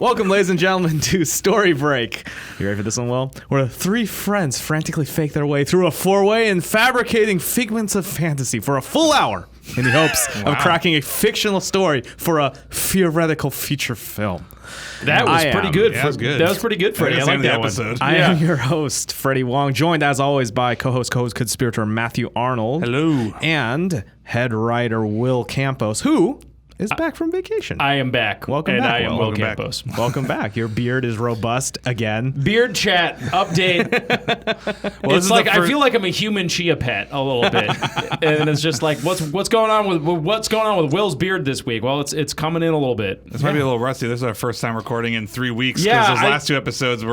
Welcome, ladies and gentlemen, to Story Break. You ready for this one, Will? Where three friends frantically fake their way through a four-way and fabricating figments of fantasy for a full hour in the hopes of cracking a fictional story for a theoretical feature film. That was pretty good. Yeah, That was pretty good, Freddie. I like that episode. I am your host, Freddie Wong, joined as always by co-host conspirator Matthew Arnold. Hello. And head writer Will Campos, who is back from vacation. I am back. Welcome and back, I am Will. Will Campos. Welcome back. Your beard is robust again. Beard chat update. Well, it's like I feel like I'm a human chia pet a little bit, and it's just like what's going on with Will's beard this week? Well, it's coming in a little bit. This might be a little rusty. This is our first time recording in 3 weeks. Yeah, because those last two episodes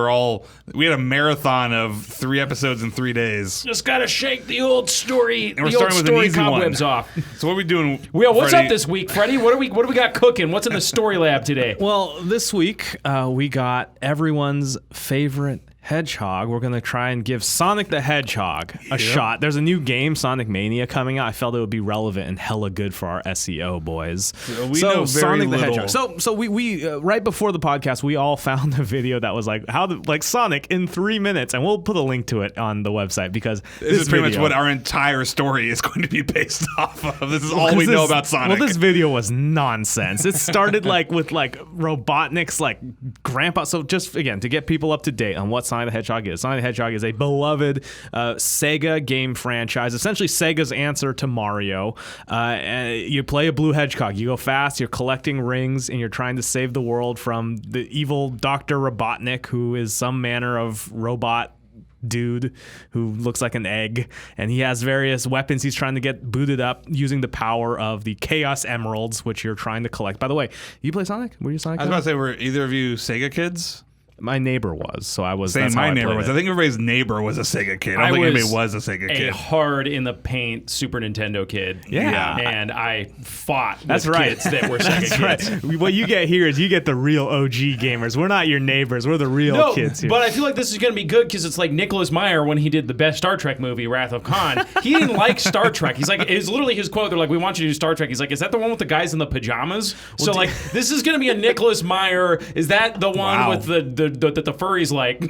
we had a marathon of 3 episodes in 3 days. Just gotta shake the old story, And we're starting with an easy cobwebs one. off. So what are we doing? Well, what's Freddie? up this week, Freddie? What do we got cooking? What's in the story lab today? Well, this week we got everyone's favorite hedgehog. We're going to try and give Sonic the Hedgehog a shot. There's a new game, Sonic Mania, coming out. I felt it would be relevant and hella good for our SEO, boys. We know very Sonic little. the Hedgehog. So we right before the podcast, we all found a video that was like Sonic in 3 minutes, and we'll put a link to it on the website because This is pretty much what our entire story is going to be based off of. This is all we know about Sonic. Well, this video was nonsense. It started with Robotnik's grandpa. So just again to get people up to date on what Sonic the Hedgehog is. Sonic the Hedgehog is a beloved Sega game franchise, essentially Sega's answer to Mario. You play a blue hedgehog. You go fast, you're collecting rings, and you're trying to save the world from the evil Dr. Robotnik, who is some manner of robot dude who looks like an egg, and he has various weapons he's trying to get booted up using the power of the Chaos Emeralds, which you're trying to collect. By the way, you play Sonic? Were you Sonic? I was about to say, were either of you Sega kids? My neighbor was, so I was. Same, that's how my I neighbor played was. it. I think everybody's neighbor was a Sega kid. I don't think anybody was a Sega a kid. hard in the paint Super Nintendo kid. Yeah. And I fought That's with right. kids that were Sega That's kids. right. What you get here is you get the real OG gamers. We're not your neighbors. We're the real kids here. But I feel like this is going to be good because it's like Nicholas Meyer when he did the best Star Trek movie, Wrath of Khan. He didn't like Star Trek. He's like, it's literally his quote. They're like, we want you to do Star Trek. He's like, is that the one with the guys in the pajamas? So like, this is going to be a Nicholas Meyer. Is that the one with the furries like?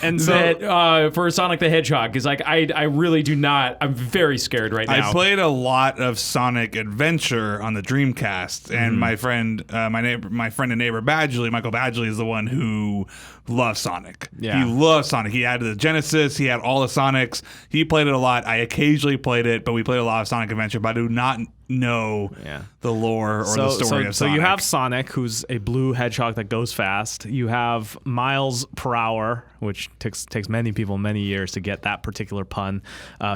And so that for Sonic the Hedgehog, because like I really do not. I'm very scared right now. I played a lot of Sonic Adventure on the Dreamcast, and my friend and neighbor Badgley, Michael Badgley, is the one who loves Sonic. Yeah. He loves Sonic. He had the Genesis. He had all the Sonics. He played it a lot. I occasionally played it, but we played a lot of Sonic Adventure. But I do not know the lore or the story of Sonic. So you have Sonic, who's a blue hedgehog that goes fast. You have miles per hour, which takes many people many years to get that particular pun.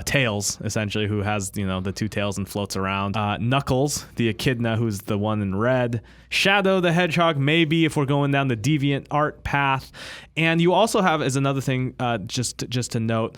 Tails, essentially, who has the two tails and floats around. Knuckles, the echidna, who's the one in red. Shadow the Hedgehog, maybe if we're going down the deviant art path. And you also have, as another thing, just to note,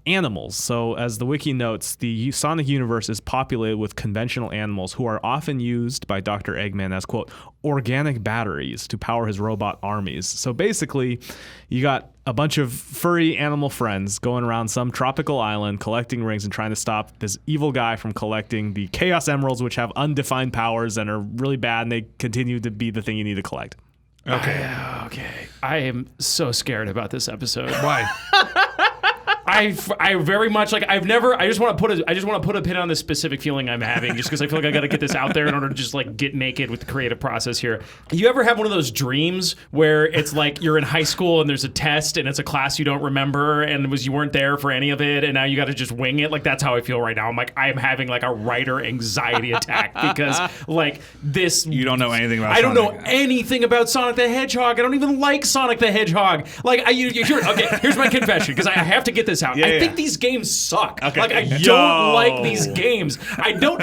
animals. So as the wiki notes, the Sonic universe is populated with conventional animals who are often used by Dr. Eggman as, quote, organic batteries to power his robot armies. So basically, you got a bunch of furry animal friends going around some tropical island collecting rings and trying to stop this evil guy from collecting the Chaos Emeralds, which have undefined powers and are really bad, and they continue to be the thing you need to collect. Okay. I am so scared about this episode. Why? I very much like I just want to put a pin on this specific feeling I'm having just because I feel like I got to get this out there in order to just like get naked with the creative process here. You ever have one of those dreams where it's like you're in high school and there's a test and it's a class you don't remember and you weren't there for any of it and now you got to just wing it? Like that's how I feel right now. I'm like I'm having like a writer anxiety attack because like this. You don't know anything about I Sonic. don't know anything about Sonic the Hedgehog. I don't even like Sonic the Hedgehog. Like here's my confession because I have to get this out. I think these games suck. Okay. Like I don't like these games. I don't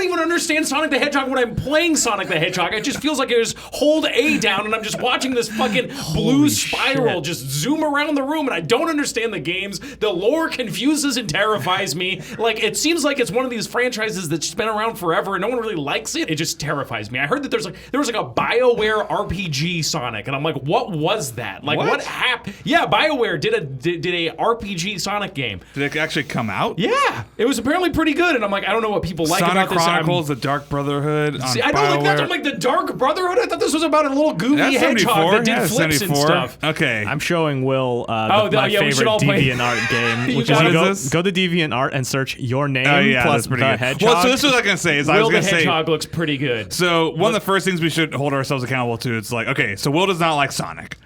even understand Sonic the Hedgehog when I'm playing Sonic the Hedgehog. It just feels like I just hold A down and I'm just watching this fucking blue spiral just zoom around the room and I don't understand the games. The lore confuses and terrifies me. Like it seems like it's one of these franchises that's been around forever and no one really likes it. It just terrifies me. I heard that there was like a BioWare RPG Sonic and I'm like, what was that? Like what happened? Yeah, BioWare did a RPG CG Sonic game. Did it actually come out? Yeah, it was apparently pretty good, and I'm like, I don't know what people like Sonic about this. Chronicles: The Dark Brotherhood. See, I don't like that. I'm like the Dark Brotherhood. I thought this was about a little goofy hedgehog that did flips 74. and stuff. Okay, I'm showing Will my favorite DeviantArt game, which is go to DeviantArt and search your name plus the hedgehog. Well, so this is what I was gonna say. Will the hedgehog looks pretty good. So one of the first things we should hold ourselves accountable to, it's like, okay, so Will does not like Sonic.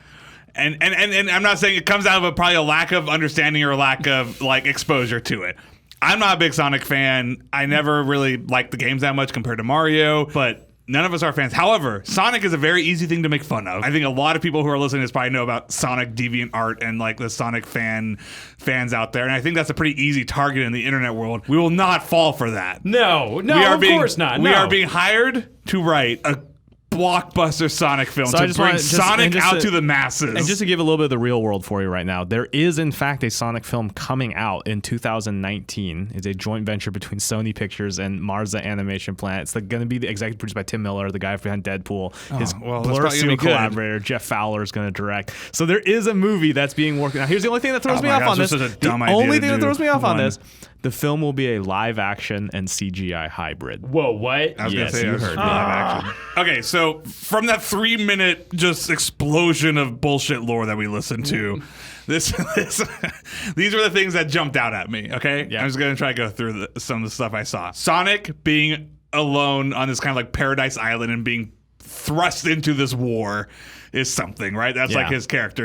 And I'm not saying it comes out of probably a lack of understanding or lack of like exposure to it. I'm not a big Sonic fan. I never really liked the games that much compared to Mario, but none of us are fans. However, Sonic is a very easy thing to make fun of. I think a lot of people who are listening to this probably know about Sonic DeviantArt and like the Sonic fans out there. And I think that's a pretty easy target in the internet world. We will not fall for that. No, of course not. We are being hired to write a blockbuster Sonic film to bring Sonic out to the masses. And just to give a little bit of the real world for you right now, there is in fact a Sonic film coming out in 2019. It's a joint venture between Sony Pictures and Marza Animation Planet. It's going to be the executive produced by Tim Miller, the guy behind Deadpool. His Blur Seal collaborator Jeff Fowler is going to direct. So there is a movie that's being worked. Now here's the only thing that throws me off on this. The only thing that throws me off on this. The film will be a live action and CGI hybrid. Whoa, what? I was going to say, you heard live action. Okay, so from that 3-minute just explosion of bullshit lore that we listened to, these were the things that jumped out at me, okay? Yeah. I'm just going to try to go through some of the stuff I saw. Sonic being alone on this kind of like paradise island and being thrust into this war is something, right? That's like his character.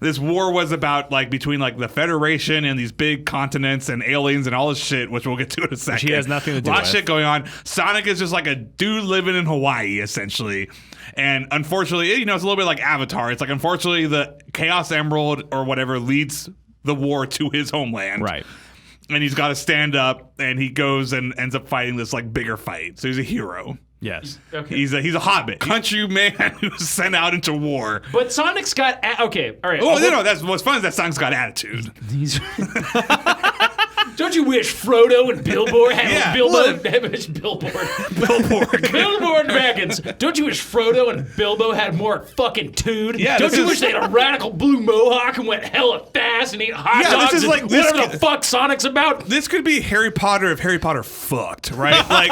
This war was about like between like the Federation and these big continents and aliens and all this shit, which we'll get to in a second. Which he has nothing to do with. A lot of shit going on. Sonic is just like a dude living in Hawaii, essentially. And unfortunately, it's a little bit like Avatar. It's like, unfortunately, the Chaos Emerald or whatever leads the war to his homeland. Right. And he's got to stand up, and he goes and ends up fighting this like bigger fight. So he's a hero. Yes. Okay. He's a hobbit, countryman who's sent out into war. But Sonic's got okay, all right. Oh no, that's what's fun is that Sonic's got attitude. Don't you wish Frodo and Billboard had Billboard Baggins? Don't you wish Frodo and Bilbo had more fucking tude? Yeah, don't you wish they had a radical blue mohawk and went hella fast and ate hot dogs? This is like whatever the fuck Sonic's about. This could be Harry Potter if Harry Potter fucked, right? Like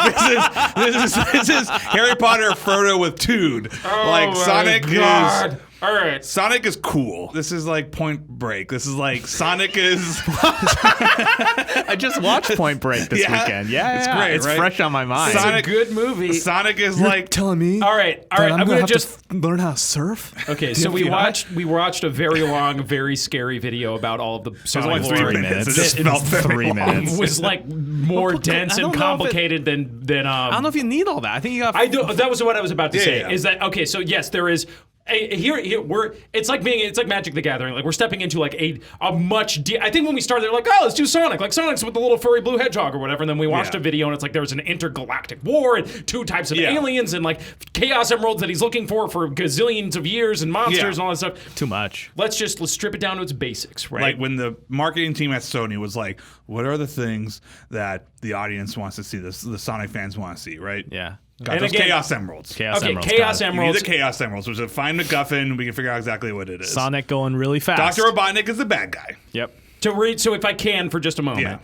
this is Harry Potter Frodo with tude. Oh like Sonic God. is. All right. Sonic is cool. This is like Point Break. This is like Sonic is. I just watched Point Break this weekend. Yeah, it's great. It's right? fresh on my mind. Sonic, it's a good movie. Sonic is You're like telling me. All right. I'm gonna just learn how to surf. Okay, so we watched a very long, very scary video about all of the Sonic lore. 3 minutes. It just felt 3 minutes. It was like more dense and complicated than. I don't know if you need all that. I think you got. That was what I was about to say. Yeah. Is that okay? So yes, there is. Here we're. It's like Magic the Gathering. Like we're stepping into like a much. I think when we started, they're like, oh, let's do Sonic. Like Sonic's with the little furry blue hedgehog or whatever. And then we watched a video, and it's like there was an intergalactic war and 2 types of aliens and like Chaos Emeralds that he's looking for gazillions of years and monsters and all that stuff. Too much. Let's strip it down to its basics, right? Like when the marketing team at Sony was like, what are the things that the audience wants to see, the Sonic fans want to see, right? Yeah. Got those Chaos Emeralds. Chaos Emeralds. You need the Chaos Emeralds, which is a fine MacGuffin. We can figure out exactly what it is. Sonic going really fast. Dr. Robotnik is the bad guy. Yep. So if I can for just a moment,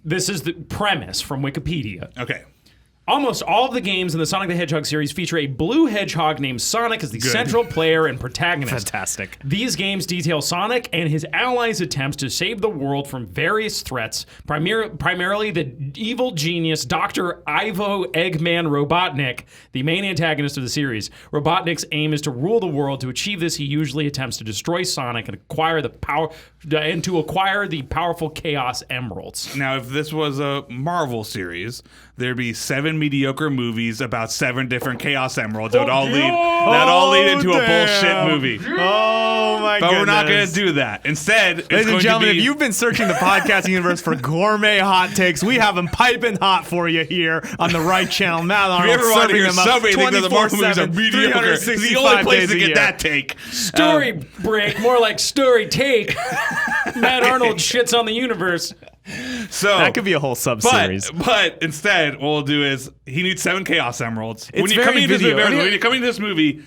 this is the premise from Wikipedia. Okay. Almost all of the games in the Sonic the Hedgehog series feature a blue hedgehog named Sonic as the central player and protagonist. Fantastic. These games detail Sonic and his allies' attempts to save the world from various threats, primarily the evil genius Dr. Ivo Eggman Robotnik, the main antagonist of the series. Robotnik's aim is to rule the world. To achieve this, he usually attempts to destroy Sonic and acquire the powerful Chaos Emeralds. Now, if this was a Marvel series, there'd be 7 mediocre movies about 7 different Chaos Emeralds that would all lead into a bullshit movie. Oh my god! But we're not going to do that. Instead, ladies and gentlemen, if you've been searching the podcasting universe for gourmet hot takes, we have them piping hot for you here on the right channel. Matt Arnold serving them up 24/7, 365 the only place to get year. that take. Story break, more like story take. Matt Arnold shits on the universe. So that could be a whole sub-series. But instead, what we'll do is he needs 7 Chaos Emeralds. When you're coming into this movie,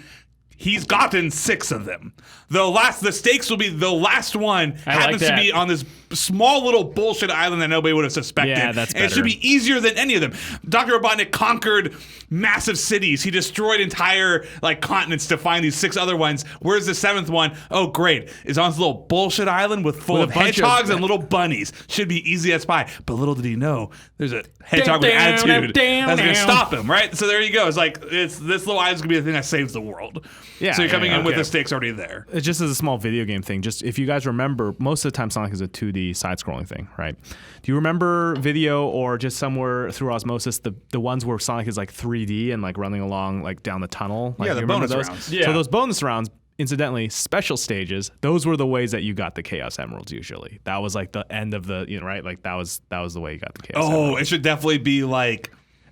he's gotten 6 of them. The stakes will be the last one happens to be on this small little bullshit island that nobody would have suspected. Yeah, that's and it should be easier than any of them. Dr. Robotnik conquered massive cities. He destroyed entire continents to find these 6 other ones. Where's the 7th one? Oh, great. It's on this little bullshit island full of hedgehogs and little bunnies. Should be easy as pie. But little did he know, there's a hedgehog with attitude that's going to stop him, right? So there you go. It's this little island's going to be the thing that saves the world. Yeah, so you're coming in with the stakes already there. It just as a small video game thing. Just if you guys remember, most of the time Sonic is a 2D side-scrolling thing, right? Do you remember video or just somewhere through osmosis the ones where Sonic is 3D and running along down the tunnel? Yeah, the bonus rounds. Yeah. So those bonus rounds, incidentally, special stages, those were the ways that you got the Chaos Emeralds usually. That was the end of the, right? That was the way you got the Chaos Emeralds. Oh, it should definitely be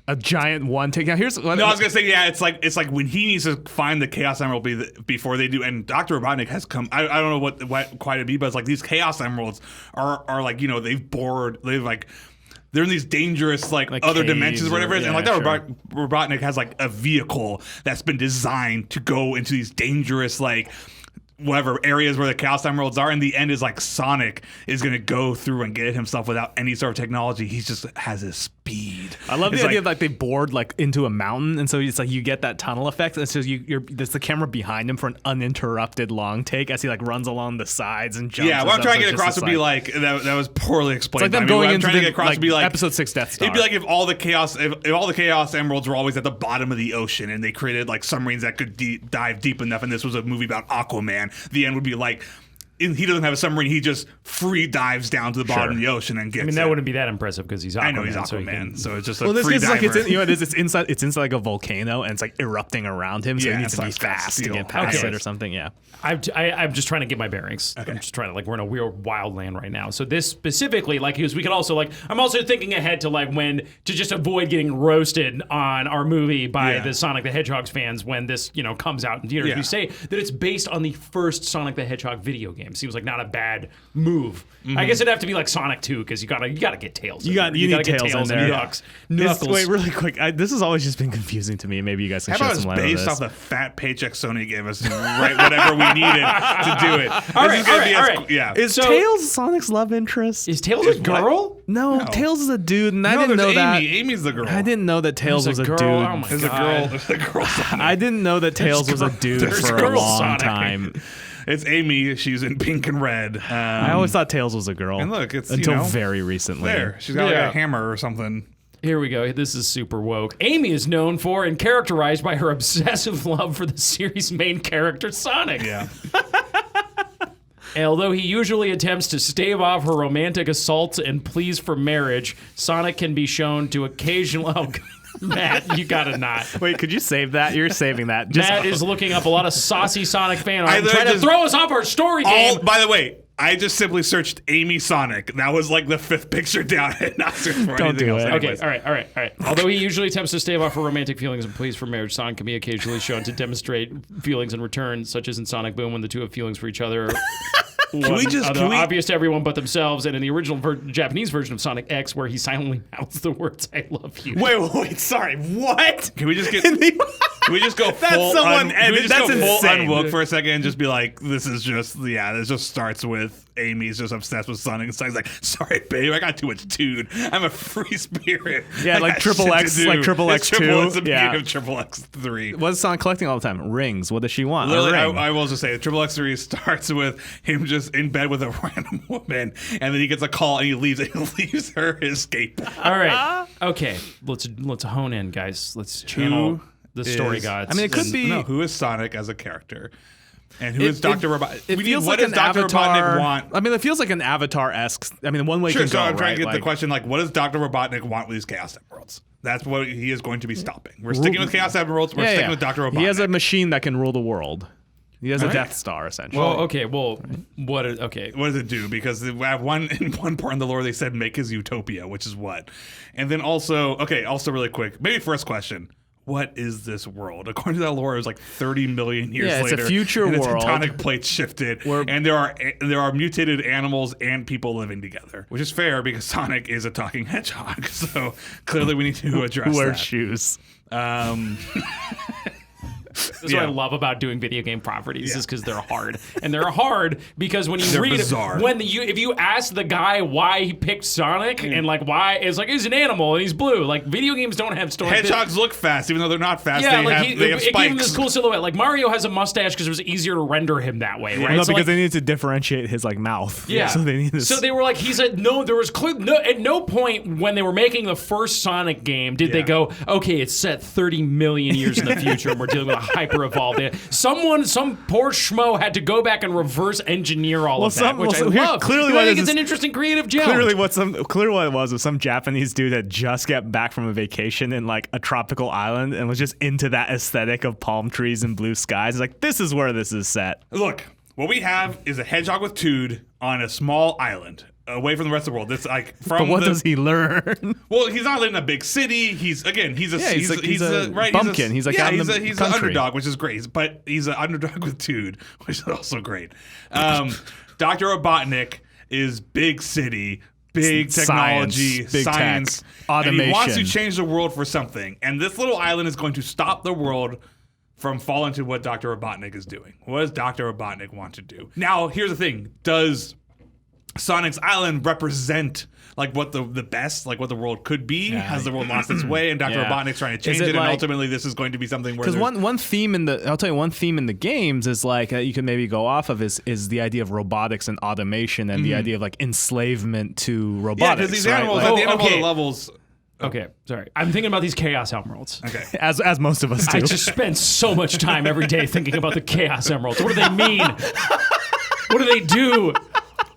a giant one take. Now here's no, I was gonna say it's like when he needs to find the Chaos Emerald before they do, and Dr. Robotnik has come. I don't know what quite to be, but it's these Chaos Emeralds are they're in these dangerous other dimensions or whatever, and Robotnik has a vehicle that's been designed to go into these dangerous whatever areas where the Chaos Emeralds are. In the end is Sonic is going to go through and get it himself without any sort of technology. He just has his speed. I love the idea of they board into a mountain, and so it's you get that tunnel effect. And so there's the camera behind him for an uninterrupted long take as he runs along the sides and jumps. Yeah, what I'm trying to get across would be that was poorly explained. It's them going into episode 6 Death Star. It'd be if all the Chaos Emeralds were always at the bottom of the ocean, and they created submarines that could dive deep enough, and this was a movie about Aquaman. The end would be he doesn't have a submarine. He just free dives down to the bottom of the ocean and gets. that wouldn't be that impressive because he's Aquaman. I know he's Aquaman, so it's just a this free is diver. It's inside a volcano and it's erupting around him, so he needs to be fast to get past it or something. Yeah. I'm just trying to get my bearings. Okay. I'm just trying to we're in a weird wild land right now. So this specifically, we could also I'm also thinking ahead to when to just avoid getting roasted on our movie by the Sonic the Hedgehog fans when this comes out in theaters. We say that it's based on the first Sonic the Hedgehog video game. Seems like not a bad move. Mm-hmm. I guess it'd have to be Sonic 2 because you gotta get Tails. You need Tails in there. Knuckles. Wait, really quick. This has always just been confusing to me. Maybe you guys can shed some light on this. Based off the fat paycheck Sony gave us to write whatever we needed to do it. All right. Yeah. Is Tails Sonic's love interest? Is Tails a girl? No, Tails is a dude, and I didn't know that. Amy's the girl. I didn't know that Tails was a dude. Oh my God. There's a girl Sonic. I didn't know that Tails was a dude for a long time. It's Amy. She's in pink and red. I always thought Tails was a girl. And look, it's until very recently. There, she's got a hammer or something. Here we go. This is super woke. Amy is known for and characterized by her obsessive love for the series' main character, Sonic. Yeah. Although he usually attempts to stave off her romantic assaults and pleas for marriage, Sonic can be shown to occasionally... Oh, Matt, you gotta not. Wait, could you save that? You're saving that. Matt is looking up a lot of saucy Sonic fan art and trying to throw us off our story game. By the way, I just simply searched Amy Sonic. That was the 5th picture down. Not searched for Don't do else. it. Okay, all right. Although he usually attempts to stave off her romantic feelings and pleas for marriage, Sonic can be occasionally shown to demonstrate feelings in return, such as in Sonic Boom when the two have feelings for each other. Obvious to everyone but themselves, and in the original Japanese version of Sonic X, where he silently mouths the words "I love you." Wait, sorry, what? Can we just get? Can we just go full? That's unwoke for a second and just be like, "This is just This just starts with Amy's just obsessed with Sonic, and Sonic's like, "Sorry, babe, I got too much dude. I'm a free spirit." Yeah, Triple X, Triple X 2. It's a beginning of Triple X 3. What is Sonic collecting all the time? Rings. What does she want? Literally, I will just say, Triple X 3 starts with him just in bed with a random woman, and then he gets a call and he leaves her his skateboard. All right, okay, let's hone in, guys. Let's channel the story gods. I mean, it could be who is Sonic as a character. And who is Dr. Robotnik? What does Dr. Robotnik want? I mean, it feels like an Avatar-esque. I mean, one way can go, so I'm trying to get the question, what does Dr. Robotnik want with these Chaos Emeralds? That's what he is going to be stopping. We're sticking with Chaos Emeralds. We're sticking with Dr. Robotnik. He has a machine that can rule the world. He has a Death Star, essentially. Well, okay. What does it do? Because in one part in the lore, they said make his utopia, which is what? And then also really quick, maybe first question. What is this world? According to that lore, it was 30 million years later. It's a future and world. The tectonic plate shifted, and there are mutated animals and people living together, which is fair because Sonic is a talking hedgehog. So clearly, we need to address Who wears that. shoes? That's what I love about doing video game properties is because they're hard. And they're hard because when you read bizarre. it, if you ask the guy why he picked Sonic and like why, it's like he's an animal and he's blue. Like video games don't have stories. Hedgehogs look fast, even though they're not fast. Yeah, they like have it spikes. gave him this cool silhouette. Like Mario has a mustache because it was easier to render him that way, right? No, So, because like, they needed to differentiate his like mouth. yeah. So they needed. So they were like, he said, no, there was at no point when they were making the first Sonic game did they go, okay, it's set 30 million years in the future and we're dealing with a hyper evolved. Some poor schmo had to go back and reverse engineer all of that, which I love. Clearly, I think it's an interesting creative challenge. Clearly what it was some Japanese dude that just got back from a vacation in like a tropical island and was just into that aesthetic of palm trees and blue skies. It's like, this is where this is set. Look, what we have is a hedgehog with Tood on a small island away from the rest of the world. That's like from. But what does he learn? Well, he's not living in a big city. He's a bumpkin. He's an underdog, which is great. But he's an underdog with Tood, which is also great. Dr. Robotnik is big city, big technology, big science, tech, automation. And he wants to change the world for something. And this little island is going to stop the world from falling to what Dr. Robotnik is doing. What does Dr. Robotnik want to do? Now, here's the thing. Does Sonic's Island represent like what the best, like what the world could be? Has the world lost its way and Dr. Robotnik's trying to change it, and ultimately this is going to be something where because one theme in the games is like you can maybe go off of is the idea of robotics and automation and the idea of like enslavement to robotics. Yeah, because these animals at the end of all the levels. Okay, sorry. I'm thinking about these Chaos Emeralds. Okay. As most of us do. I just spend so much time every day thinking about the Chaos Emeralds. What do they mean? What do they do?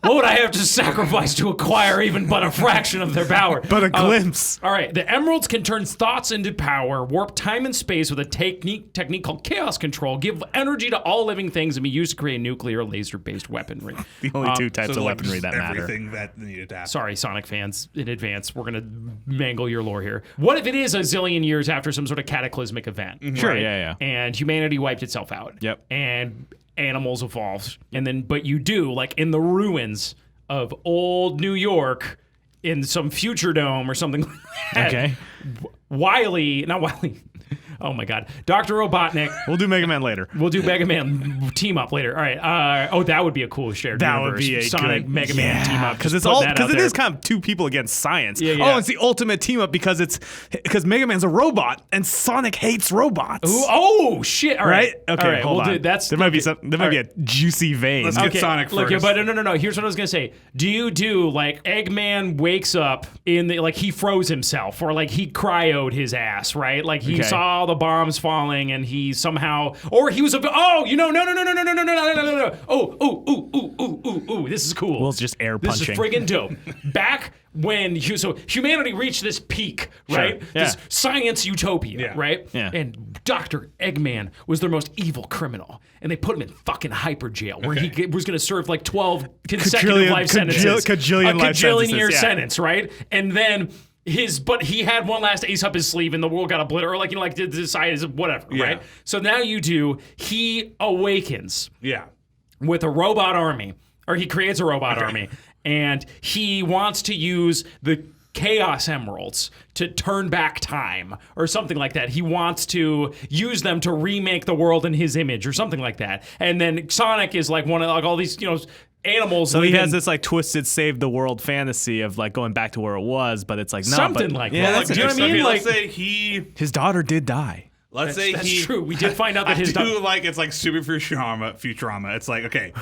What would I have to sacrifice to acquire even but a fraction of their power? But a glimpse. All right. The emeralds can turn thoughts into power, warp time and space with a technique called chaos control, give energy to all living things, and be used to create nuclear laser-based weaponry. The only two types of weaponry that matter. Everything that needed to happen. Sorry, Sonic fans, in advance. We're going to mangle your lore here. What if it is a zillion years after some sort of cataclysmic event? Mm-hmm. Sure, yeah. And humanity wiped itself out. Yep. And animals evolved. But you do, like in the ruins of old New York, in some future dome or something like that. Okay. Not Wily. Oh my God, Dr. Robotnik. We'll do Mega Man later. We'll do Mega Man team up later. All right. That would be a cool shared that universe. Would be a Sonic good, Mega Man team up because it is kind of two people against science. Yeah. Oh, it's the ultimate team up because Mega Man's a robot and Sonic hates robots. Ooh, oh shit! All right. Okay, all right. hold on. There might be a juicy vein. Let's get Sonic first. Look, but no. Here's what I was gonna say. Do you do like Eggman wakes up like he froze himself or like he cryoed his ass, right? Like he saw all the bombs falling and he somehow, or he was no. Oh, this is cool. Well, it's just air punching. This is friggin' dope. Back when humanity reached this peak, right? Sure. Yeah. This science utopia, right? Yeah. And Dr. Eggman was their most evil criminal, and they put him in fucking hyper jail where he was going to serve like 12 consecutive life sentences, a kajillion-year sentence, right? And then but he had one last ace up his sleeve, and the world got obliterated, or like decided whatever, right? So now he awakens, with a robot army, or he creates a robot army. And he wants to use the Chaos Emeralds to turn back time or something like that. He wants to use them to remake the world in his image or something like that. And then Sonic is like one of like all these, animals. So he has this like twisted save the world fantasy of like going back to where it was, but it's like no, something like that. Yeah, do you know what I mean? Let's say his daughter did die. Let's say that's true. We did find out that his daughter. It's like super Futurama. It's like, okay,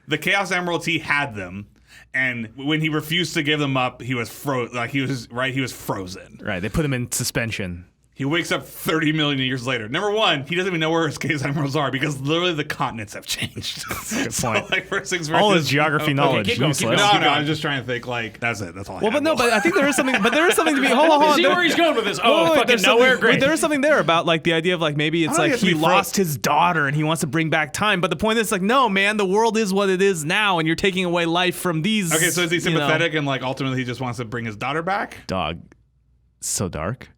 the Chaos Emeralds, he had them. And when he refused to give them up, he was frozen. He was frozen. Right. They put him in suspension. He wakes up 30 million years later. Number one, he doesn't even know where his Chaos Emeralds are because literally the continents have changed. That's a good point. So, first things first. All his geography knowledge. Keep going. No, I'm just trying to think. That's it. That's all. But I think there is something. But there is something to be. Hold on. See where he's going with this? Fucking nowhere. Great. There is something there about like the idea of like maybe it's like he lost his daughter and he wants to bring back time. But the point is like, no, man, the world is what it is now, and you're taking away life from these. Okay, so is he sympathetic and like ultimately he just wants to bring his daughter back? Dog, so dark.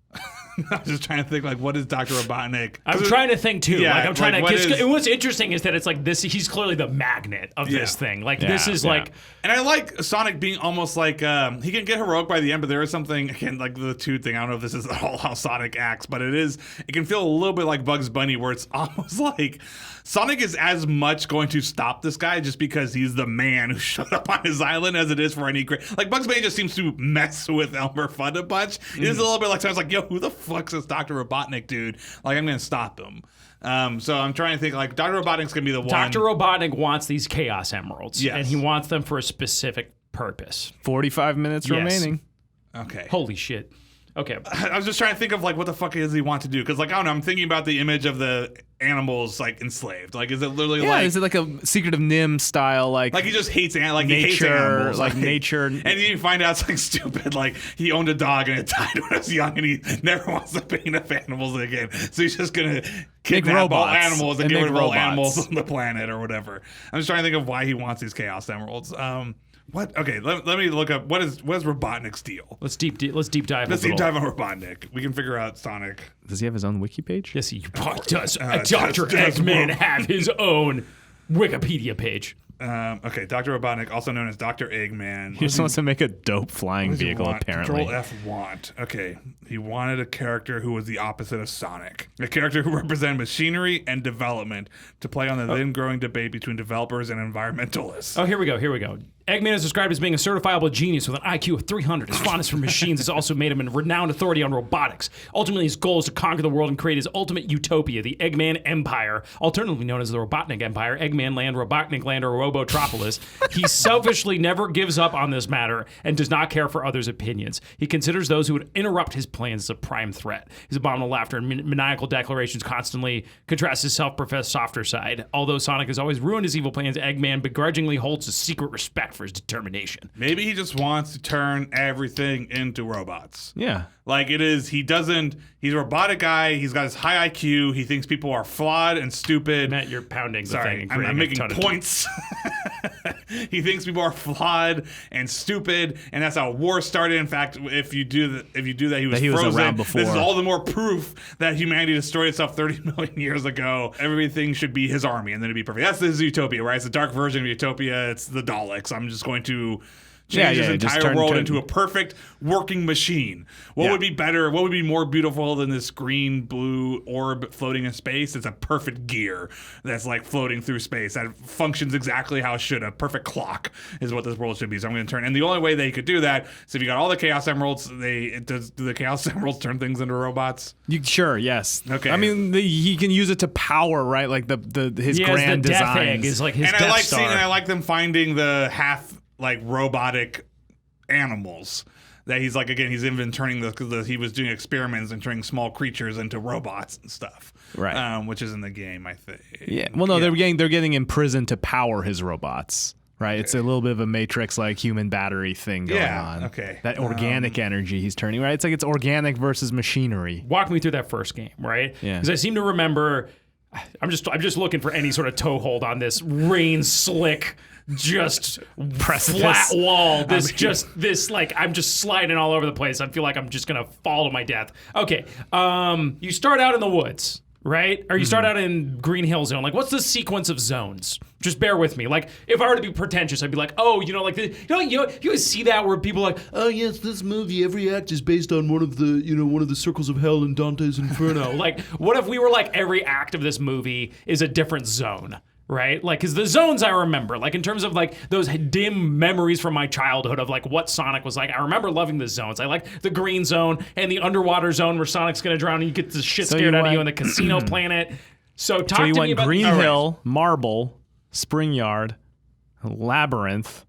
I'm just trying to think, like, what is Dr. Robotnik? I'm trying to think too. Yeah, like I'm trying like, to. What's interesting is that it's like this. He's clearly the magnet of this thing. Like this is like. And I like Sonic being almost like he can get heroic by the end, but there is something again like the Toad thing. I don't know if this is all how Sonic acts, but it can feel a little bit like Bugs Bunny, where it's almost like Sonic is as much going to stop this guy just because he's the man who showed up on his island as it is for any like Bugs Bunny just seems to mess with Elmer Fudd a bunch. It is a little bit like I was like, yo, who the fuck's this Dr. Robotnik dude? Like I'm gonna stop him. So I'm trying to think like Dr. Robotnik's gonna be the one. Dr. Robotnik wants these Chaos Emeralds, yes, and he wants them for a specific purpose. 45 minutes remaining. Okay. Holy shit. Okay. I was just trying to think of like what the fuck does he want to do? Because like I don't know, I'm thinking about the image of the animals like enslaved. Like is it literally like is it like a Secret of Nim style like he just hates like nature, he hates animals, like nature, and then you find out it's like stupid. Like he owned a dog and it died when he was young, and he never wants to paint up animals again. So he's just gonna kidnap all animals and get rid of all animals on the planet or whatever. I'm just trying to think of why he wants these Chaos Emeralds. What? Okay, let me look up what is Robotnik's deal. Let's deep dive. Let's deep dive on Robotnik. We can figure out Sonic. Does he have his own wiki page? Yes, he does. Dr. Eggman have his own Wikipedia page. Okay, Dr. Robotnik, also known as Dr. Eggman. He just wants to make a dope flying vehicle, apparently. Control F want. Okay, he wanted a character who was the opposite of Sonic. A character who represented machinery and development to play on the then growing debate between developers and environmentalists. Oh, here we go. Eggman is described as being a certifiable genius with an IQ of 300. His fondness for machines has also made him a renowned authority on robotics. Ultimately, his goal is to conquer the world and create his ultimate utopia, the Eggman Empire, alternatively known as the Robotnik Empire, Eggman Land, Robotnik Land, or Robotropolis. He selfishly never gives up on this matter and does not care for others' opinions. He considers those who would interrupt his plans as a prime threat. His abominable laughter and maniacal declarations constantly contrast his self-professed softer side. Although Sonic has always ruined his evil plans, Eggman begrudgingly holds a secret respect for his determination. Maybe he just wants to turn everything into robots. Yeah. Like he's a robotic guy, he's got his high IQ, he thinks people are flawed and stupid. Matt, you're pounding the Sorry, thing. I'm making points. He thinks people are flawed and stupid, and that's how war started. In fact, if you do that, he was frozen. Around before. This is all the more proof that humanity destroyed itself 30 million years ago. Everything should be his army, and then it'd be perfect. That's his utopia, right? It's the dark version of utopia. It's the Daleks. I'm just going to change his entire world into a perfect working machine. What would be better? What would be more beautiful than this green blue orb floating in space? It's a perfect gear that's like floating through space that functions exactly how it should. A perfect clock is what this world should be. So I'm going to turn. And the only way they could do that is if you got all the Chaos Emeralds. Do the Chaos Emeralds turn things into robots? Sure. Yes. Okay. I mean, he can use it to power, right? Like his grand the designs. Death Egg is like his and Death I like Star. seeing. And I like them finding the half like robotic animals that he's like again he's even turning he was doing experiments and turning small creatures into robots and stuff, right? Which is in the game, I think. Yeah. Well, no, they're getting imprisoned to power his robots. Right, okay. It's a little bit of a Matrix like human battery thing going on. Okay. That organic energy he's turning, right? It's like it's organic versus machinery. Walk me through that first game, right? Yeah. Because I seem to remember I'm just looking for any sort of toehold on this rain slick just precipice. Flat wall. This like I'm just sliding all over the place. I feel like I'm just gonna fall to my death. Okay. You start out in the woods, right? Or you start out in Green Hill Zone. Like, what's the sequence of zones? Just bear with me. Like, if I were to be pretentious, I'd be like, oh, like you always see that where people are like, oh yes, this movie, every act is based on one of the circles of hell in Dante's Inferno. Like, what if we were like every act of this movie is a different zone? Right? Like, because the zones I remember, like in terms of like those dim memories from my childhood of like what Sonic was like, I remember loving the zones. I like the green zone and the underwater zone where Sonic's going to drown and you get the shit scared out of you on the casino planet. So talk to me about Green Hill, Marble, Spring Yard, Labyrinth,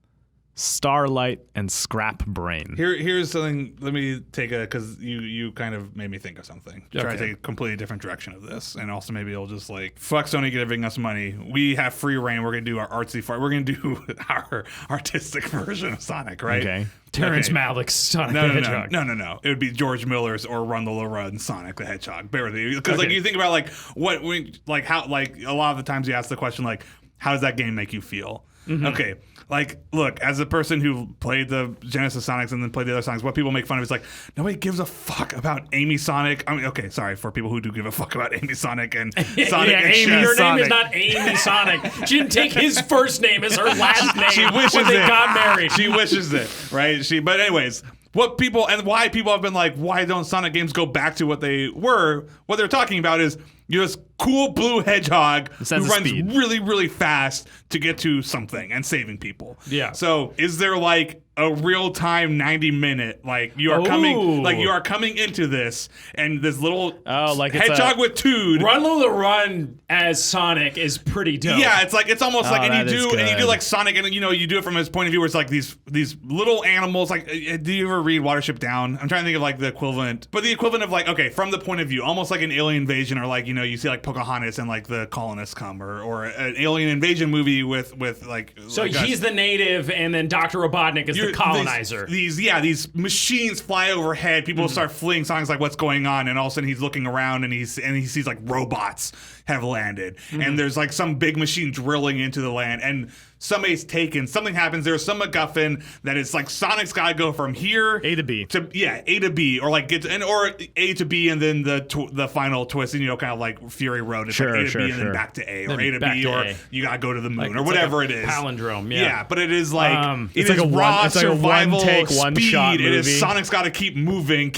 Starlight, and Scrap Brain. Here's something. Let me take because you kind of made me think of something. Try to take a completely different direction of this, and also maybe it'll just like fuck Sony giving us money. We have free reign. We're gonna do our artsy part. We're gonna do our artistic version of Sonic, right? Okay. Terrence Malick's Sonic the Hedgehog. No. It would be George Miller's or Rundle Run Sonic the Hedgehog. Bear with me, because like you think about like what we like how like a lot of the times you ask the question like how does that game make you feel? Mm-hmm. Okay. Like, look, as a person who played the Genesis Sonics and then played the other Sonics, what people make fun of is like, nobody gives a fuck about Amy Sonic. I mean, okay, sorry for people who do give a fuck about Amy Sonic and Sonic and Amy. Her Sonic. name is not Amy Sonic. She didn't take his first name as her last name. She wishes when they it. got married. She wishes it, right? But anyways, what people and why people have been like, why don't Sonic games go back to what they were? What they're talking about is you're this cool blue hedgehog who runs really, really fast to get to something and saving people. Yeah. So is there like a real-time 90-minute, like you are coming into this, and this little hedgehog with Tood. Run Lola Run as Sonic is pretty dope. Yeah, it's almost like and you do like Sonic, and you do it from his point of view where it's like these little animals. Like, do you ever read Watership Down? I'm trying to think of like the equivalent, but the equivalent of like, okay, from the point of view, almost like an alien invasion, or like you see like Pocahontas and like the colonists come, or an alien invasion movie with like. So like he's the native, and then Dr. Robotnik is the colonizer. These machines fly overhead. People start fleeing. Sonic's like, what's going on? And all of a sudden he's looking around and he sees like robots have landed, and there's like some big machine drilling into the land, and somebody's taken. Something happens. There's some MacGuffin that it's like Sonic's got to go from here A to B A to B, or like or A to B, and then the final twist, and kind of like Fury Road. It's like A to B and then back to A, or A to B, or you got to go to the moon, or whatever it is. Palindrome. Yeah, but it is like it's like a raw survival speed. One-shot movie. It is Sonic's got to keep moving,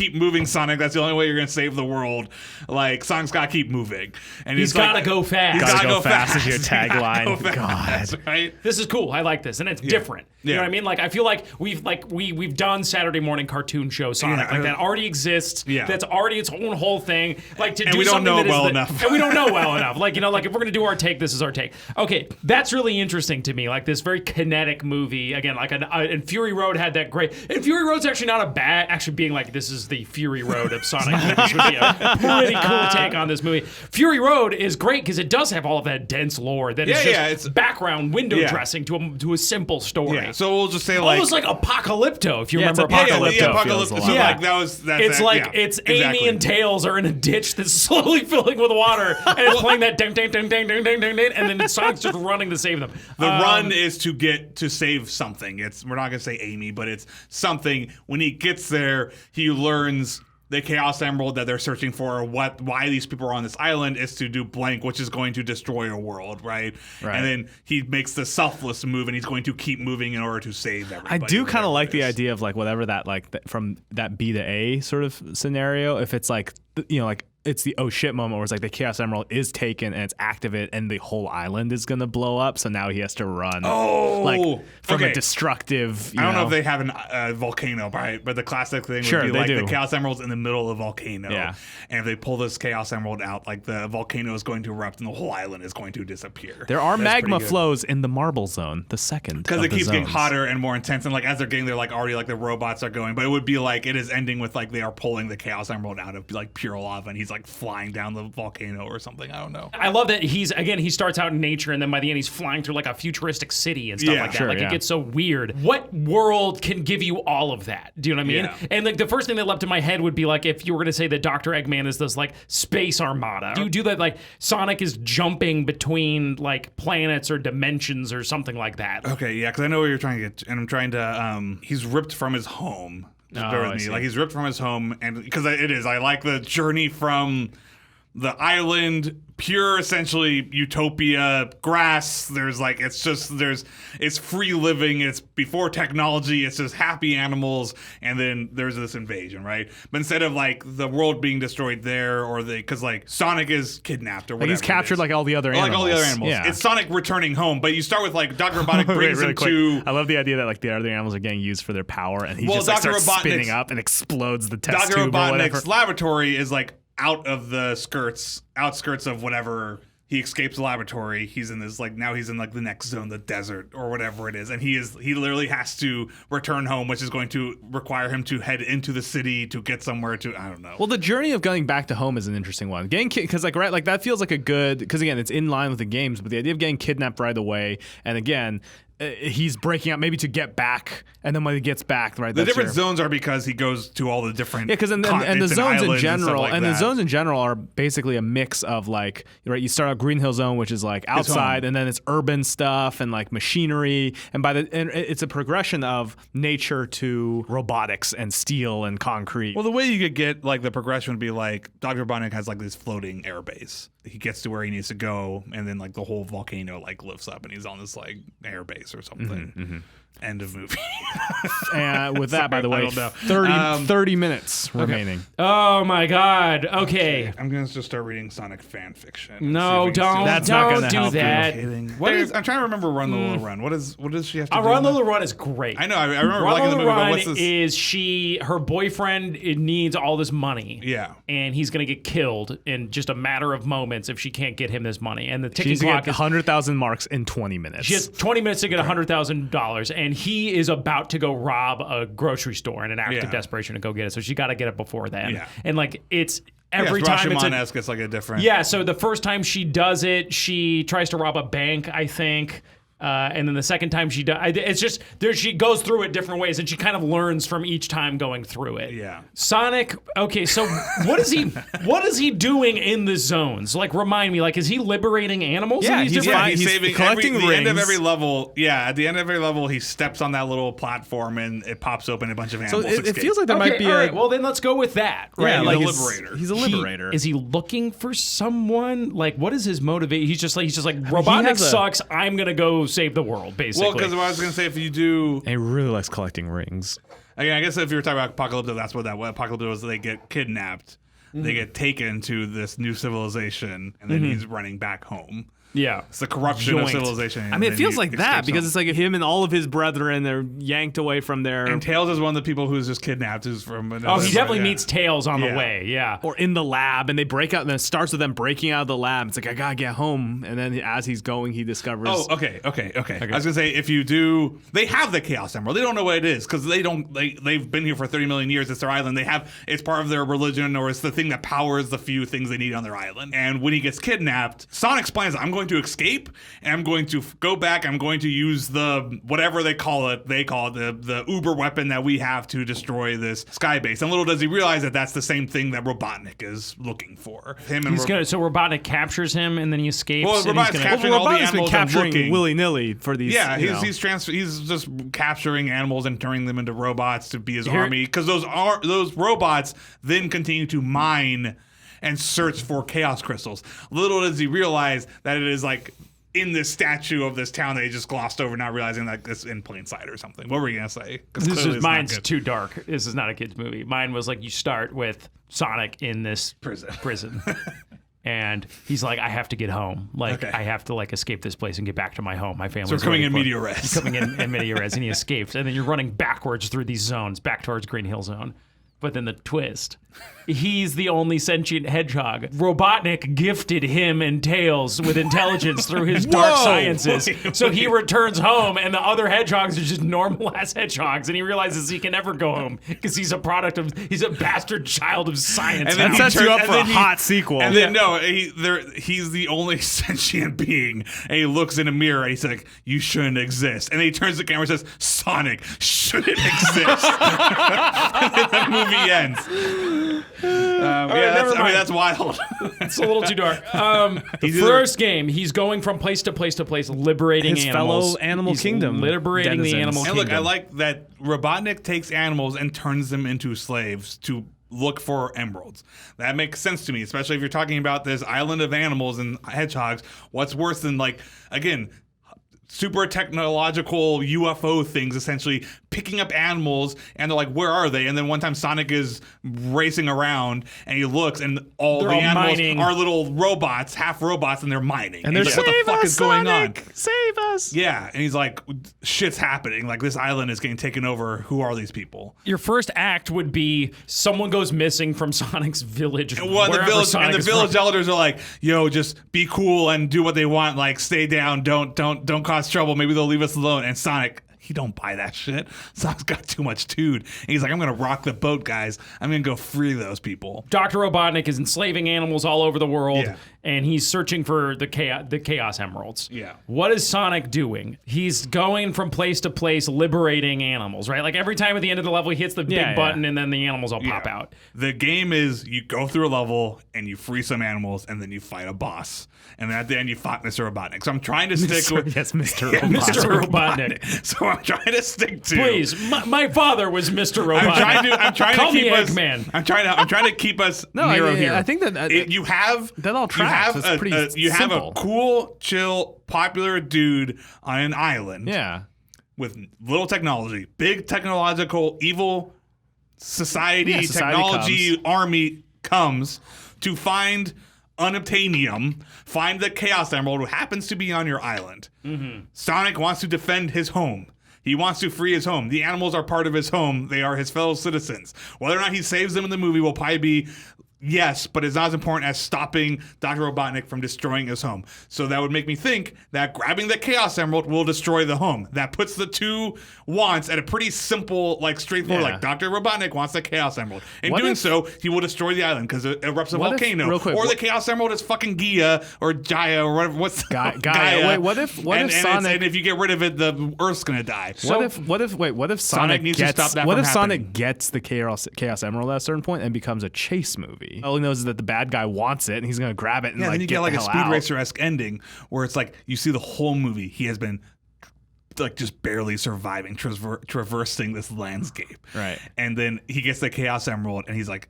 Sonic. That's the only way you're gonna save the world. Like Sonic's got to keep moving, and he's got to go fast. Gotta go fast is your tagline. God, right? This is cool. I like this, and it's different. You know what I mean? Like, I feel like we've done Saturday morning cartoon show Sonic, like that already exists. Yeah. That's already its own whole thing. Like to and do we don't something know that well is enough. and we don't know well enough. Like like if we're gonna do our take, this is our take. Okay, that's really interesting to me. Like this very kinetic movie again. Like and Fury Road had that great. And Fury Road's actually not a bad. Actually, being like this is the Fury Road of Sonic movies would be a pretty cool take on this movie. Fury Road is great because it does have all of that dense lore that is just it's background window dressing to a simple story. Yeah. So we'll just say almost like Apocalypto, if you remember Apocalypto. Apocalypto. So like it's Amy and Tails are in a ditch that's slowly filling with water, and it's playing that ding ding ding ding ding ding ding ding, and then Sonic's just running to save them. The run is to get to save something. We're not gonna say Amy, but it's something. When he gets there, he learns the Chaos Emerald that they're searching for, why these people are on this island, is to do blank, which is going to destroy a world, right? And then he makes the selfless move, and he's going to keep moving in order to save everybody. I do kind of like the idea of like whatever that from that B to A sort of scenario. If it's like like it's the oh shit moment where it's like the Chaos Emerald is taken and it's activated and the whole island is gonna blow up, so now he has to run from a destructive I don't know if they have a volcano, right? But the classic thing would be like the Chaos Emerald's in the middle of a volcano, and if they pull this Chaos Emerald out, like the volcano is going to erupt and the whole island is going to disappear. There are magma flows in the Marble Zone, the second, because it keeps getting hotter and more intense, and like as they're getting there, like already like the robots are going, but it would be like it is ending with like they are pulling the Chaos Emerald out of like pure lava, and he's like flying down the volcano or something. I don't know. I love that he starts out in nature, and then by the end he's flying through like a futuristic city and stuff like that. It gets so weird. What world can give you all of that? Do you know what I mean? Yeah. And like the first thing that leapt in my head would be like if you were gonna say that Dr. Eggman is this like space armada. Do you do that like Sonic is jumping between like planets or dimensions or something like that? Okay, yeah, because I know what you're trying to get, and I'm trying to. He's ripped from his home. Bear with me. Like he's ripped from his home, and because it is, I like the journey from the island, pure essentially utopia, grass. There's like it's free living. It's before technology. It's just happy animals, and then there's this invasion, right? But instead of like the world being destroyed there, or because like Sonic is kidnapped or whatever, he's captured like all the other animals. Like all the other animals. Yeah. It's Sonic returning home, but you start with like Dr. Robotnik brings him to. I love the idea that like the other animals are getting used for their power, and he just like, starts spinning up and explodes the test Dr. tube or whatever. Robotnik's laboratory is like out of the outskirts of whatever. He escapes the laboratory. He's in this now he's in like the next zone, the desert or whatever it is, and he literally has to return home, which is going to require him to head into the city to get somewhere to I don't know. Well, the journey of going back to home is an interesting one. Because that feels like a good, because again it's in line with the games, but the idea of getting kidnapped right away, and again he's breaking out maybe to get back, and then when he gets back, right? The different zones are because he goes to all the different because and the zones in general the zones in general are basically a mix of like right. You start out Green Hill Zone, which is like outside, and then it's urban stuff and like machinery, and it's a progression of nature to robotics and steel and concrete. Well, the way you could get like the progression would be like Dr. Robotnik has like this floating air base. He gets to where he needs to go, and then like the whole volcano like lifts up, and he's on this like air base or something. End of movie. And with that, by the way, 30 minutes remaining. Oh my God. Okay. I'm gonna just start reading Sonic fan fiction. No, don't. That's not gonna do help that. What is? I'm trying to remember Run Lola Run. What does she have to do? Run Lola Run is great. I know. I remember Run liking the Lola movie. But Run what's this? is her boyfriend needs all this money. Yeah. And he's gonna get killed in just a matter of moments if she can't get him this money. And the ticking She's clock get 100,000 marks in 20 minutes. She has 20 minutes to get $100,000, and he is about to go rob a grocery store in an act of desperation to go get it. So she got to get it before then. Yeah. And like it's every time time Rashomon-esque, it's like a different. Yeah. So the first time she does it, she tries to rob a bank, I think. And then the second time she does, it's just she goes through it different ways, and she kind of learns from each time going through it. Yeah. Sonic. Okay, so what is he doing in the zones? Like, remind me. Like, is he liberating animals? Yeah, in these he's different- He's saving collecting the end of rings. every level. Yeah, at the end of every level, he steps on that little platform and it pops open. A bunch of So animals. it feels like there might be all a right, well, then let's go with that. Right? yeah, he's like a it's- liberator. He's a liberator. Is he looking for someone? Like, what is his motivation? He's just like Robotnik has a- sucks. I'm gonna go save the world, basically. Well, because I was gonna say if you do, and he really likes collecting rings. again, I guess if you were talking about Apocalypto, that's what Apocalypto was. They get kidnapped, they get taken to this new civilization, and then he's running back home. yeah, It's the corruption of Yoinked. civilization. I mean, it feels like that because it's like him and all of his brethren, they're yanked away from their And Tails is one of the people who's just kidnapped. Who's from? Oh, he definitely yeah. meets Tails on the Yeah. way. Yeah. or in the lab, and they break out, and it starts with them breaking out of the lab. It's like I gotta get home, and then as he's going, he discovers. Oh, okay. I was gonna say if you do, they have the Chaos Emerald. They don't know what it is because they don't. They've been here for 30 million years. It's their island. It's part of their religion, or it's the thing that powers the few things they need on their island. And when he gets kidnapped, Sonic's plan is I'm going to escape. And I'm going to go back. I'm going to use the whatever they call it. They call it the Uber weapon that we have to destroy this sky base. And little does he realize that that's the same thing that Robotnik is looking for. So Robotnik captures him, and then he escapes. Well, and he's Robotnik's gonna- capturing all the Robotnik's been animals and capturing looking. willy nilly for these. Yeah, you know. he's just capturing animals and turning them into robots to be his Here- army. Because those robots then continue to mine and search for chaos crystals. Little does he realize that it is like in this statue of this town that he just glossed over, not realizing that it's in plain sight or something. What were you gonna say? 'Cause clearly it's not Mine's good. too dark. This is not a kid's movie. Mine was like you start with Sonic in this prison. And he's like, I have to get home. Like, Okay. I have to like escape this place and get back to my home. My family's So we're coming in waiting for media me. res. He's coming in media res, and he escapes. And then you're running backwards through these zones, back towards Green Hill Zone. But then the twist, he's the only sentient hedgehog. Robotnik gifted him and Tails with intelligence through his dark sciences. So he returns home, and the other hedgehogs are just normal ass hedgehogs, and he realizes he can never go home because he's a bastard child of science. And then That he sets you turns- up and for a then he- hot sequel. And then he's the only sentient being. And he looks in a mirror and he's like, "You shouldn't exist." And then he turns to the camera and says, "Sonic shouldn't exist." And then the movie ends. That's wild. It's a little too dark. The first game, he's going from place to place to place, liberating His animals. fellow animal He's kingdom liberating denizens. the animal And kingdom. look, I like that Robotnik takes animals and turns them into slaves to look for emeralds. That makes sense to me, especially if you're talking about this island of animals and hedgehogs. What's worse than, like, again, super technological UFO things, essentially picking up animals, and they're like, where are they? And then one time Sonic is racing around and he looks and all They're the all animals mining. are little robots, half robots, and they're mining. and they're he's like, what the fuck is going on? Save us! Yeah, and he's like, shit's happening. Like, this island is getting taken over. Who are these people? Your first act would be someone goes missing from Sonic's village. Well, the village elders are like, "Yo, just be cool and do what they want. Like, stay down. Don't cause trouble. Maybe they'll leave us alone." And Sonic, he don't buy that shit. Sonic's got too much dude. And he's like, "I'm gonna rock the boat, guys. I'm gonna go free those people." Dr. Robotnik is enslaving animals all over the world. Yeah. and he's searching for the Chaos Emeralds. Yeah. What is Sonic doing? He's going from place to place, liberating animals, right? Like every time at the end of the level, he hits the big button, and then the animals all pop out. The game is you go through a level and you free some animals, and then you fight a boss, and then at the end you fight Mr. Robotnik. So I'm trying to stick with Mr. Yeah, Robotnik. Mr. Robotnik. So I'm trying to stick to. Please, my father was Mr. Robotnik. I'm trying Call to keep me us. Eggman. I'm trying to keep us near here. I think that You have that all tracks. It's pretty you have simple. a cool, chill, popular dude on an island. Yeah. With little technology, big technological evil society, technology army comes to find unobtainium, find the Chaos Emerald, who happens to be on your island. Mm-hmm. Sonic wants to defend his home. He wants to free his home. The animals are part of his home. They are his fellow citizens. Whether or not he saves them in the movie will probably be yes, but it's not as important as stopping Dr. Robotnik from destroying his home. So that would make me think that grabbing the Chaos Emerald will destroy the home. That puts the two wants at a pretty simple, like straightforward, like Dr. Robotnik wants the Chaos Emerald. In doing so, he will destroy the island because it erupts a volcano. Real quick, or the Chaos Emerald is fucking Gaia or Jaya or whatever. What's Gaia? Wait, what if Sonic? And if you get rid of it, the Earth's gonna die. What if Sonic needs gets? to stop that What from if Sonic happening? gets the Chaos Emerald at a certain point and becomes a chase movie? All he knows is that the bad guy wants it and he's gonna grab it and then you get get like the a hell Speed out. Racer-esque ending where it's like you see the whole movie. He has been like just barely surviving, traversing this landscape. Right. And then he gets the Chaos Emerald and he's like,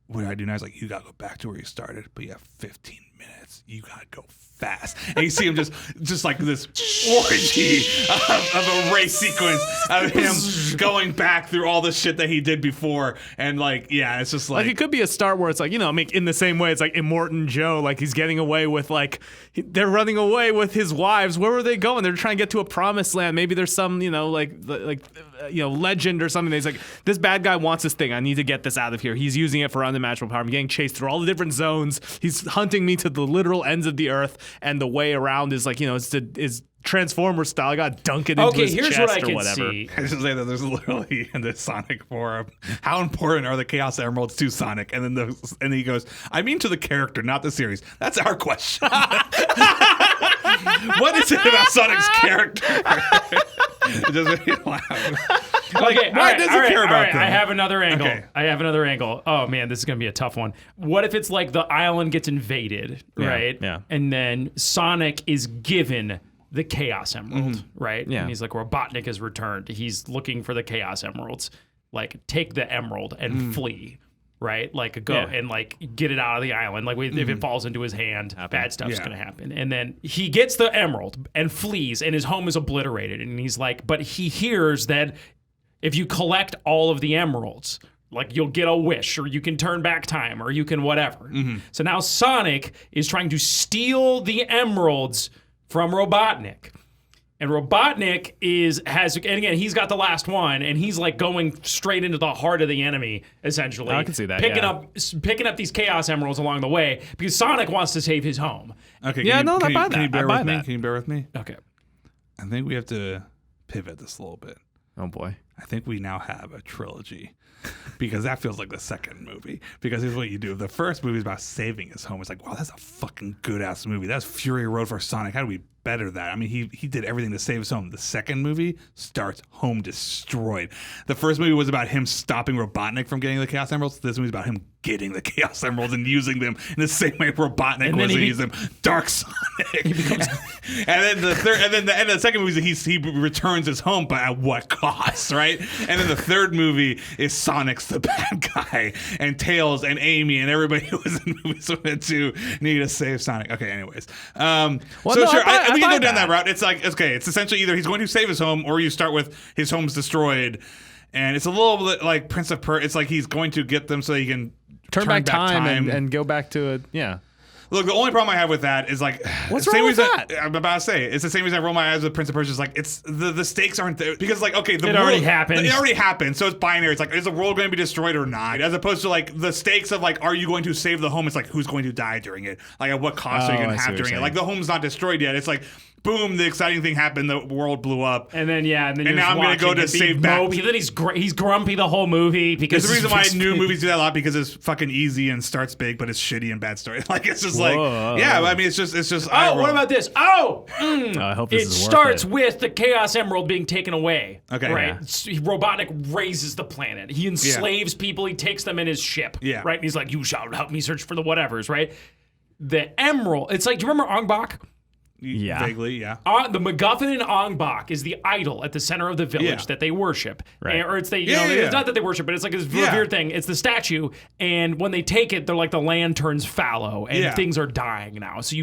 what do I do now? He's like, you gotta go back to where you started, but you have 15 minutes. You gotta go fast. And you see him just like this orgy of a race sequence of him going back through all the shit that he did before. And like, yeah, it's just like it could be a start where it's like, in the same way it's like Immortan Joe, like he's getting away with they're running away with his wives. Where were they going? They're trying to get to a promised land. Maybe there's some, legend or something. He's like, this bad guy wants this thing. I need to get this out of here. He's using it for unimaginable power. I'm getting chased through all the different zones. He's hunting me to the literal ends of the earth, and the way around is is Transformer style. I got to dunk it into his here's chest what I or can whatever. see. I just say that there's literally in the Sonic forum, how important are the Chaos Emeralds to Sonic? And then he goes, I mean to the character, not the series. That's our question. What is it about Sonic's character? It just made me laugh. Okay, Why does he care about them? I have another angle. Okay. I have another angle. Oh man, this is gonna be a tough one. What if it's like the island gets invaded, right? yeah. And then Sonic is given the Chaos Emerald, right? Yeah. And he's like, Robotnik has returned. He's looking for the Chaos Emeralds. Like, take the emerald and flee. Right, like go and like get it out of the island. Like if it falls into his hand, bad stuff's gonna happen. And then he gets the emerald and flees, and his home is obliterated. And he's like, but he hears that if you collect all of the emeralds, like you'll get a wish, or you can turn back time, or you can whatever. So now Sonic is trying to steal the emeralds from Robotnik. And Robotnik and again, he's got the last one, and he's like going straight into the heart of the enemy, essentially. I can see that, Picking up these Chaos Emeralds along the way, because Sonic wants to save his home. Okay. Yeah, can I you, buy can you that. bear I buy with me? that. Can you bear with me? Okay. I think we have to pivot this a little bit. Oh boy. I think we now have a trilogy because that feels like the second movie. Because here's what you do. The first movie is about saving his home. It's like, wow, that's a fucking good ass movie. That's Fury Road for Sonic. How do we better that? I mean, he did everything to save his home. The second movie starts home destroyed. The first movie was about him stopping Robotnik from getting the Chaos Emeralds. This movie is about him getting the Chaos Emeralds and using them in the same way Robotnik was to use them. Dark Sonic. And then the end of the second movie is he returns his home, but at what cost, right? And then the third movie is Sonic's the bad guy, and Tails and Amy and everybody who was in movies with it too need to save Sonic. Okay, anyways. We can go down that route. It's like, okay, it's essentially either he's going to save his home or you start with his home's destroyed. And it's a little bit like Prince of Persia. It's like he's going to get them so he can Turn back time and go back to it. Yeah. Look, the only problem I have with that is like, what's wrong with that? I'm about to say it's the same reason I roll my eyes with Prince of Persia. It's like it's the stakes aren't there because like okay, the It world already happened. It already happened, so it's binary. It's like is the world going to be destroyed or not? As opposed to like the stakes of like, are you going to save the home? It's like who's going to die during it? Like at what cost are you going to have during it? Like the home's not destroyed yet. It's like boom, the exciting thing happened. The world blew up. And then now I'm going to go to save back. Then he's grumpy the whole movie because there's the reason why new movies do that a lot, because it's fucking easy and starts big, but it's shitty and bad story. Like it's just I mean, it's just. Oh, what about this? I hope this it is worth starts it. with the Chaos Emerald being taken away. Okay, right. yeah. Robotnik raises the planet. He enslaves people. He takes them in his ship. Yeah. Right. And he's like, "You shall help me search for the whatevers." Right. The Emerald. It's like, do you remember Ong Bak? Yeah. Vaguely, yeah. The MacGuffin in Ong Bak is the idol at the center of the village that they worship. Right. Or it's it's not that they worship, but it's like this revered thing. It's the statue, and when they take it, they're like the land turns fallow, and things are dying now. So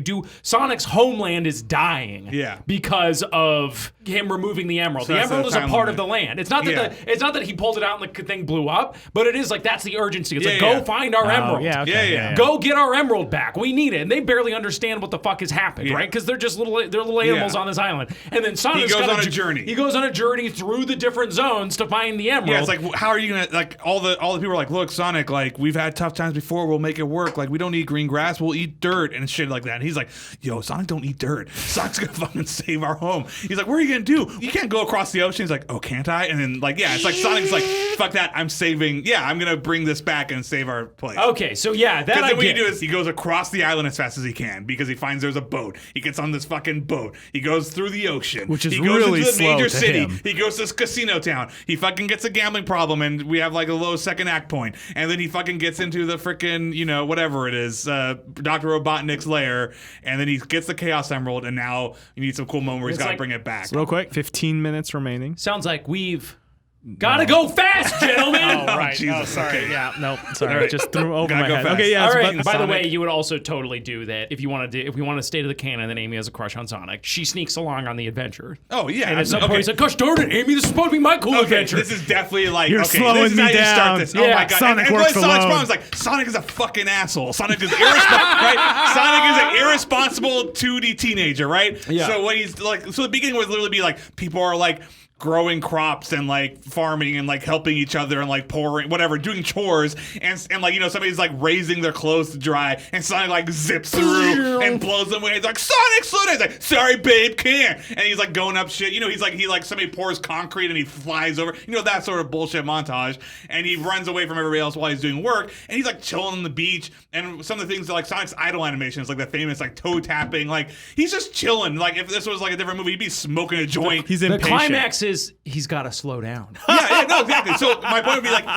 Sonic's homeland is dying because of him removing the emerald. So the emerald is a part of limit. the land. It's not that it's not that he pulled it out and the thing blew up, but it is like that's the urgency. It's like go find our emerald. Yeah, okay, yeah. Go get our emerald back. We need it. And they barely understand what the fuck has happened, right? Because they're just little animals on this island. And then Sonic's goes on a journey. He goes on a journey through the different zones to find the emerald. Yeah, it's like, how are you gonna, like, all the people are like, look, Sonic, like, we've had tough times before, we'll make it work. Like, we don't eat green grass, we'll eat dirt and shit like that. And he's like, yo, Sonic don't eat dirt. Sonic's gonna fucking save our home. He's like, what are you gonna do? You can't go across the ocean. He's like, oh, can't I? And then it's like Sonic's like, fuck that, I'm gonna bring this back and save our place. Okay, so that then what you do is he goes across the island as fast as he can because he finds there's a boat. He gets on this fucking boat. He goes through the ocean. Which is he goes really into the slow major to city. him. He goes to this casino town. He fucking gets a gambling problem, and we have like a low second act point. And then he fucking gets into the freaking, whatever it is, Dr. Robotnik's lair, and then he gets the Chaos Emerald, and now you need some cool moment where he's got to bring it back. Real quick, 15 minutes remaining. Sounds like we've gotta go fast, gentlemen. Oh, right. Jesus, sorry. okay. Yeah, no, sorry. Just threw over Gotta my go head. fast. Okay, yeah. All right. But By the Sonic- way, you would also totally do that if you want to stay to the canon. Then Amy has a crush on Sonic. She sneaks along on the adventure. Oh, yeah. And at some point, he's like, "Gosh darn it, Amy! This is supposed to be my cool adventure." This is definitely like, You're okay, slowing this is me how you start down. this. Yeah. Oh my god! Sonic and works Sonic's alone. problem is like, Sonic is a fucking asshole. Sonic is irresponsible, right? Sonic is an irresponsible 2D teenager, right? Yeah. So what he's like, the beginning would literally be like, people are like growing crops and like farming and like helping each other and like pouring whatever, doing chores, and like somebody's like raising their clothes to dry, and Sonic like zips through and blows them away. He's like, Sonic, slow down. He's like, sorry babe, can't. And he's like going up shit. He like somebody pours concrete and he flies over. That sort of bullshit montage. And he runs away from everybody else while he's doing work. And he's like chilling on the beach. And some of the things that like Sonic's idle animations, like the famous like toe tapping, like he's just chilling. Like if this was like a different movie, he'd be smoking a joint. He's the impatient. climax is he's got to slow down. No, exactly. So my point would be like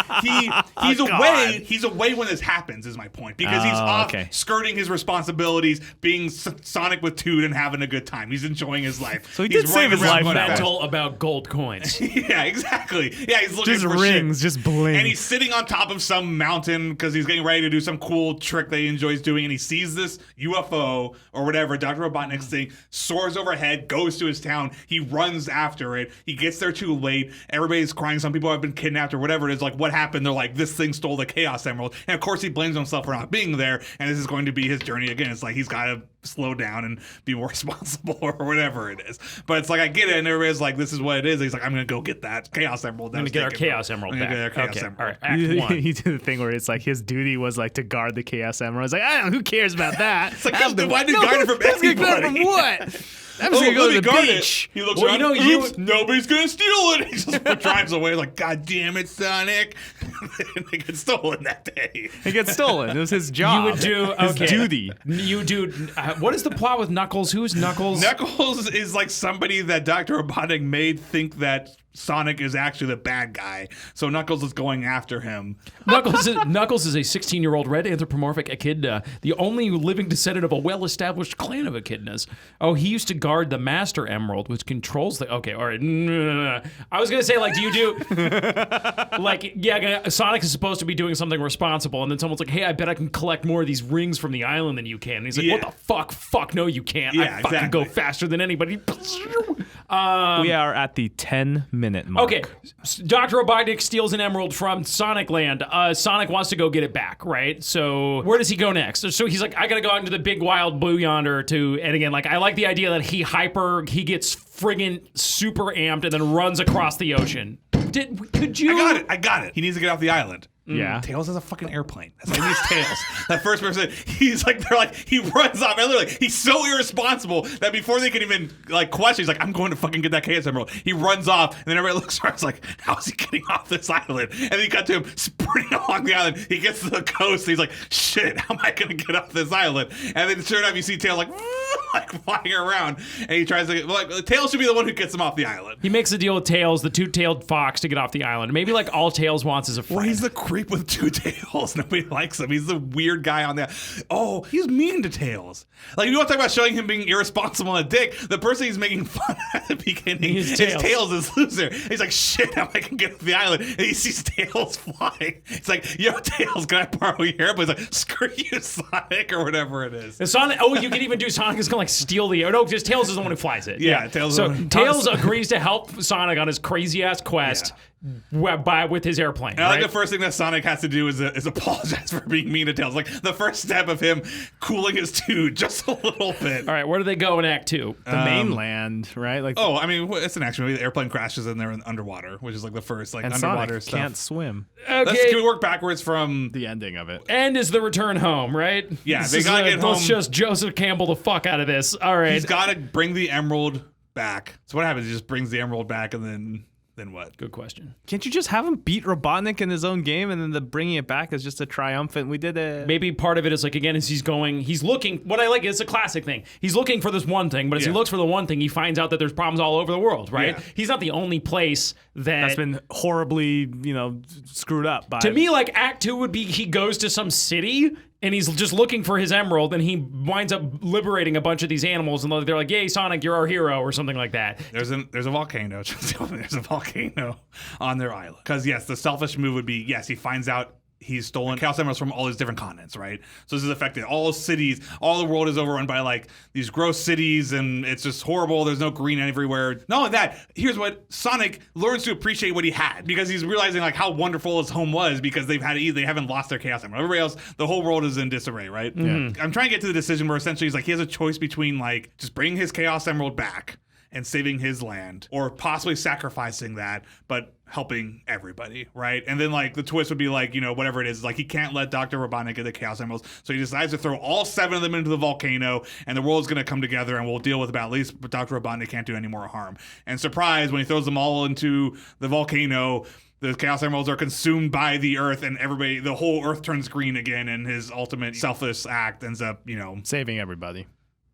he's away when this happens is my point, because he's off skirting his responsibilities, being Sonic with Toad and having a good time. He's enjoying his life. So he did save his life. Mental about gold coins. Yeah, exactly. Yeah, he's looking Just for rings, shit. just bling. And he's sitting on top of some mountain because he's getting ready to do some cool trick that he enjoys doing, and he sees this UFO or whatever, Dr. Robotnik's thing, soars overhead, goes to his town. He runs after it. He gets there too late. Everybody's crying. Some people have been kidnapped or whatever it is. Like, what happened? They're like, this thing stole the Chaos Emerald. And of course, he blames himself for not being there. And this is going to be his journey again. It's like he's got to slow down and be more responsible or whatever it is. But it's like, I get it. And everybody's like, this is what it is. He's like, I'm going to go get that Chaos Emerald. I'm going to get our Chaos Emerald back. Get our Chaos okay. Emerald. All right. Act 1. He did the thing where it's like his duty was like to guard the Chaos Emerald. It's like, who cares about that? It's like, why did you guard it from anybody? From what? I'm just gonna go to the beach. He looks around. Oops, nobody's gonna steal it. He just drives away like, God damn it, Sonic! And it gets stolen that day. It gets stolen. It was his job. You would do his okay. duty. You do. What is the plot with Knuckles? Who's Knuckles? Knuckles is like somebody that Dr. Robotnik made think that Sonic is actually the bad guy. So Knuckles is going after him. Knuckles is a 16-year-old red anthropomorphic echidna, the only living descendant of a well-established clan of echidnas. Oh, he used to guard the Master Emerald, which controls the... Okay, all right. I was going to say, like, do you do... like, yeah, Sonic is supposed to be doing something responsible, and then someone's like, hey, I bet I can collect more of these rings from the island than you can. And he's like, what the fuck? Fuck, no, you can't. Yeah, I fucking go faster than anybody. We are at the 10-minute mark. Okay, Dr. Robotnik steals an emerald from Sonic Land. Sonic wants to go get it back, right? So where does he go next? So he's like, I gotta go out into the big wild blue yonder to, and again, like, I like the idea that he gets friggin' super amped and then runs across the ocean. Could you? I got it. He needs to get off the island. Yeah. Tails has a fucking airplane. That's why he needs Tails. That first person, he runs off. And literally, he's so irresponsible that before they can even question, he's like, I'm going to fucking get that Chaos Emerald. He runs off, and then everybody looks around, it's like, how is he getting off this island? And then you cut to him sprinting along the island. He gets to the coast, and he's like, shit, how am I going to get off this island? And then sure enough, you see Tails flying around, and he tries to Tails should be the one who gets him off the island. He makes a deal with Tails, the two-tailed fox, to get off the island. Maybe all Tails wants is a friend. Well, he's the creep with two tails. Nobody likes him. He's the weird guy on that. Oh, he's mean to Tails. You want to talk about showing him being irresponsible and a dick? The person he's making fun at the beginning is Tails, this loser. He's like, shit, how am I going to get off the island? And he sees Tails flying. It's like, yo, Tails, can I borrow your airplane? He's like, screw you, Sonic, or whatever it is. And Sonic, you can even do Sonic is going to steal the air. No, because Tails is the one who flies it. Yeah, Tails. So Tails agrees to help Sonic on his crazy-ass quest. Yeah. With his airplane. And I like the first thing that Sonic has to do is apologize for being mean to Tails. The first step of him cooling his dude just a little bit. All right, where do they go in Act 2? The mainland, right? It's an action movie. The airplane crashes in there underwater, which is the first and underwater Sonic stuff. Can't swim. Okay. Can we work backwards from the ending of it? End is the return home, right? Yeah, they gotta get home. Let's just Joseph Campbell the fuck out of this. All right. He's gotta bring the emerald back. So what happens? He just brings the emerald back, and then what? Good question. Can't you just have him beat Robotnik in his own game, and then the bringing it back is just a triumphant? We did it. Maybe part of it is again, as he's looking. What I like is a classic thing. He's looking for this one thing, but as he looks for the one thing, he finds out that there's problems all over the world. Right? Yeah. He's not the only place that's been horribly, screwed up by. To me, Act 2 would be he goes to some city. And he's just looking for his emerald, and he winds up liberating a bunch of these animals, and they're like, "Yay, Sonic, you're our hero," or something like that. There's a volcano. There's a volcano on their island. Because yes, the selfish move would be he finds out he's stolen Chaos Emeralds from all these different continents, right? So this is affected all cities. All the world is overrun by these gross cities, and it's just horrible. There's no green everywhere. Not only that, here's what Sonic learns to appreciate what he had, because he's realizing how wonderful his home was, because they haven't lost their Chaos Emerald. Everybody else, the whole world is in disarray, right? Mm-hmm. I'm trying to get to the decision where essentially he has a choice between just bringing his Chaos Emerald back and saving his land, or possibly sacrificing that, but helping everybody, right? And then the twist would be whatever it is, he can't let Dr. Robotnik get the Chaos Emeralds, so he decides to throw all 7 of them into the volcano, and the world's gonna come together, and we'll deal with it, but at least Dr. Robotnik can't do any more harm. And surprise, when he throws them all into the volcano, the Chaos Emeralds are consumed by the Earth, and the whole Earth turns green again, and his ultimate selfless act ends up, saving everybody.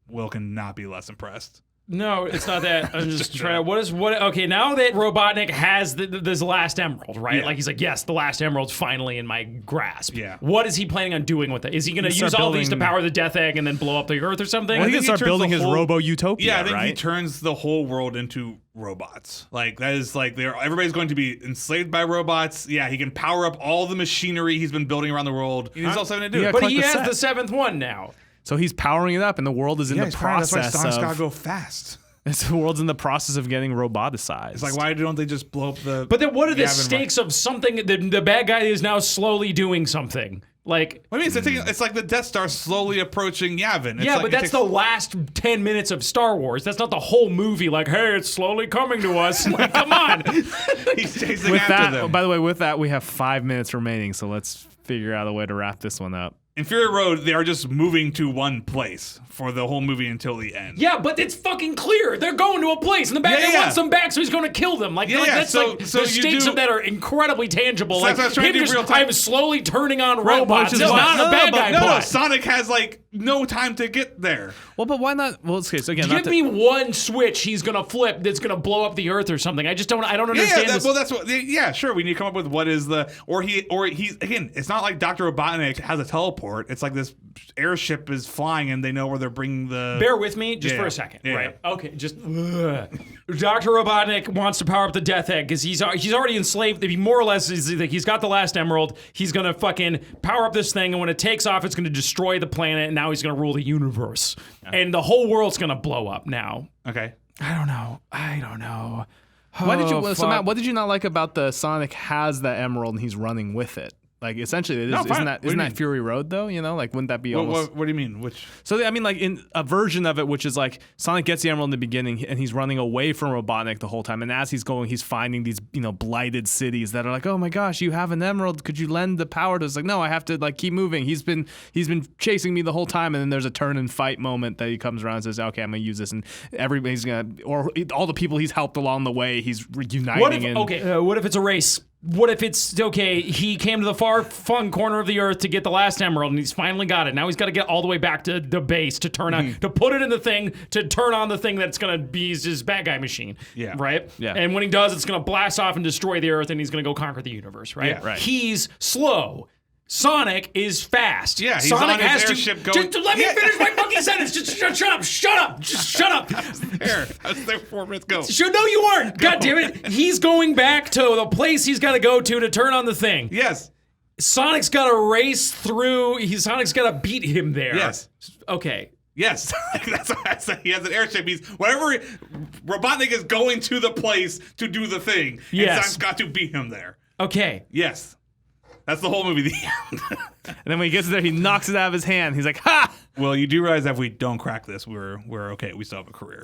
Will cannot be less impressed. No, it's not that. I'm just trying to. Okay, now that Robotnik has this last emerald, right? Yeah. He's like, yes, the last emerald's finally in my grasp. Yeah. What is he planning on doing with it? Is he going to use all these to power the Death Egg and then blow up the Earth or something? Well, he can start building his Robo-Utopia, Yeah, I think right? he turns the whole world into robots. That is everybody's going to be enslaved by robots. Yeah, he can power up all the machinery he's been building around the world. He's also going to do it. But he has the 7th one now. So he's powering it up, and the world is in the process. That's why Sonic's gotta go fast. The world's in the process of getting roboticized. It's why don't they just blow up the? But then, what are the stakes of something? The bad guy is now slowly doing something. It's like the Death Star slowly approaching Yavin. But that's the last 10 minutes of Star Wars. That's not the whole movie. Hey, it's slowly coming to us. Come on. He's chasing after them. By the way, with that, we have 5 minutes remaining, so let's figure out a way to wrap this one up. In Fury Road, they are just moving to one place for the whole movie until the end. Yeah, but it's fucking clear. They're going to a place, and the bad guy wants them back, so he's going to kill them. The stakes of that are incredibly tangible. So that's what I'm slowly turning on robots. It's not a bad guy plot. No, Sonic has no time to get there. Well, but why not? Well, okay, so again, give me one switch he's going to flip that's going to blow up the Earth or something. I don't understand this. Well, that's what. Yeah, sure. We need to come up with what is the or he's again. It's not like Dr. Robotnik has a teleport. It's like this airship is flying and they know where they're bringing the. Bear with me just for a second, right? Okay, just Dr. Robotnik wants to power up the Death Egg because he's already enslaved. He more or less he's got the last emerald. He's gonna fucking power up this thing, and when it takes off, it's gonna destroy the planet, and now he's gonna rule the universe, and the whole world's gonna blow up now. Okay. I don't know. Why did you? So Matt, what did you not like about the Sonic has the emerald and he's running with it? Like essentially, it is, No, fine. isn't that mean? Fury Road though? You know, like wouldn't that be almost? What do you mean? Which? So I mean, like in a version of it, which is like Sonic gets the emerald in the beginning, and he's running away from Robotnik the whole time. And as he's going, he's finding these blighted cities that are like, oh my gosh, you have an emerald. Could you lend the power to us? Like, no, I have to like keep moving. He's been chasing me the whole time. And then there's a turn and fight moment that he comes around and says, okay, I'm gonna use this, and everybody's or all the people he's helped along the way, he's reuniting. What if it's a race? What if it's, okay, he came to the far flung corner of the earth to get the last emerald and he's finally got it. Now he's got to get all the way back to the base to turn on, to put it in the thing, to turn on the thing that's going to be his bad guy machine. Yeah. Right? Yeah. And when he does, it's going to blast off and destroy the earth and he's going to go conquer the universe, right? Yeah. Right. He's slow. Sonic is fast. Yeah, he's Sonic on his has airship to, going- just let me finish my fucking sentence. Just shut up. Just shut up. I was there 4 minutes ago. Sure, no, you aren't. God damn it. He's going back to the place he's got to go to turn on the thing. Yes. Sonic's got to race through. Sonic's got to beat him there. Yes. Okay. Yes, that's what I said. He has an airship. Robotnik is going to the place to do the thing. Yes. And Sonic's got to beat him there. Okay. Yes. That's the whole movie. The end. And then when he gets there, he knocks it out of his hand. He's like, ha! Well, you do realize that if we don't crack this, we're okay. We still have a career.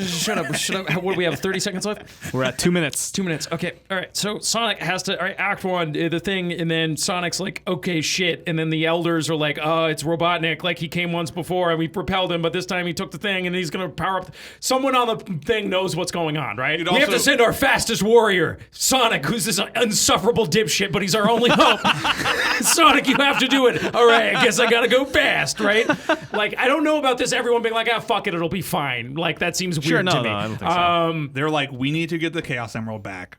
Shut up. What do we have? 30 seconds left? We're at 2 minutes. 2 minutes. Okay. All right. So Sonic has to, all right, act one, the thing, and then Sonic's like, okay, shit. And then the elders are like, oh, it's Robotnik. Like he came once before and we propelled him, but this time he took the thing and he's going to power up. Someone on the thing knows what's going on, right? We have to send our fastest warrior, Sonic, who's this insufferable dipshit, but he's our only hope. Sonic, you have to do it. All right. I guess I got to go fast, right? Like, I don't know about this. Everyone being like, fuck it, it'll be fine. Like, that seems weird to me. No, I don't think so. They're like, we need to get the Chaos Emerald back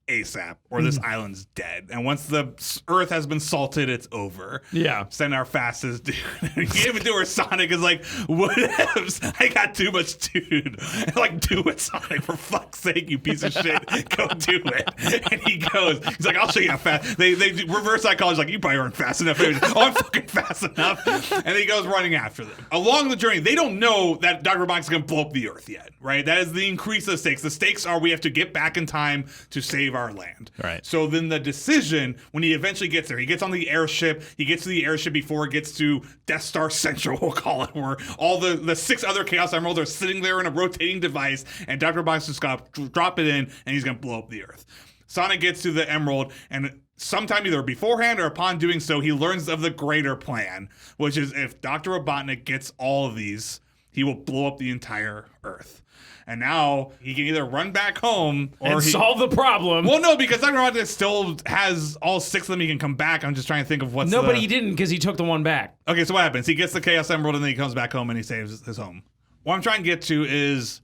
ASAP, or this island's dead. And once the Earth has been salted, it's over. Yeah. Send our fastest dude. You even do where Sonic is like, whatevs, I got too much dude. Like, do it, Sonic, for fuck's sake, you piece of shit. Go do it. And he goes, he's like, I'll show you how fast. They do reverse psychology, like, you probably aren't fast enough. I'm fucking fast enough. And he goes running after them. Along the journey, they don't know that Dr. Robotnik's going to blow up the Earth yet, right? That is the increase of stakes. The stakes are we have to get back in time to save our land. Right. So then the decision, when he eventually gets there, he gets on the airship. He gets to the airship before it gets to Death Star Central, we'll call it, where all the 6 other Chaos Emeralds are sitting there in a rotating device, and Dr. Robotnik's just got to drop it in, and he's going to blow up the Earth. Sonic gets to the Emerald, and sometime either beforehand or upon doing so, he learns of the greater plan, which is if Dr. Robotnik gets all of these, he will blow up the entire Earth. And now he can either run back home or solve the problem. Well, no, because Dr. Robotnik still has all 6 of them. He can come back. I'm just trying to think of what's No, but he didn't because he took the one back. Okay, so what happens? He gets the Chaos Emerald and then he comes back home and he saves his home. What I'm trying to get to is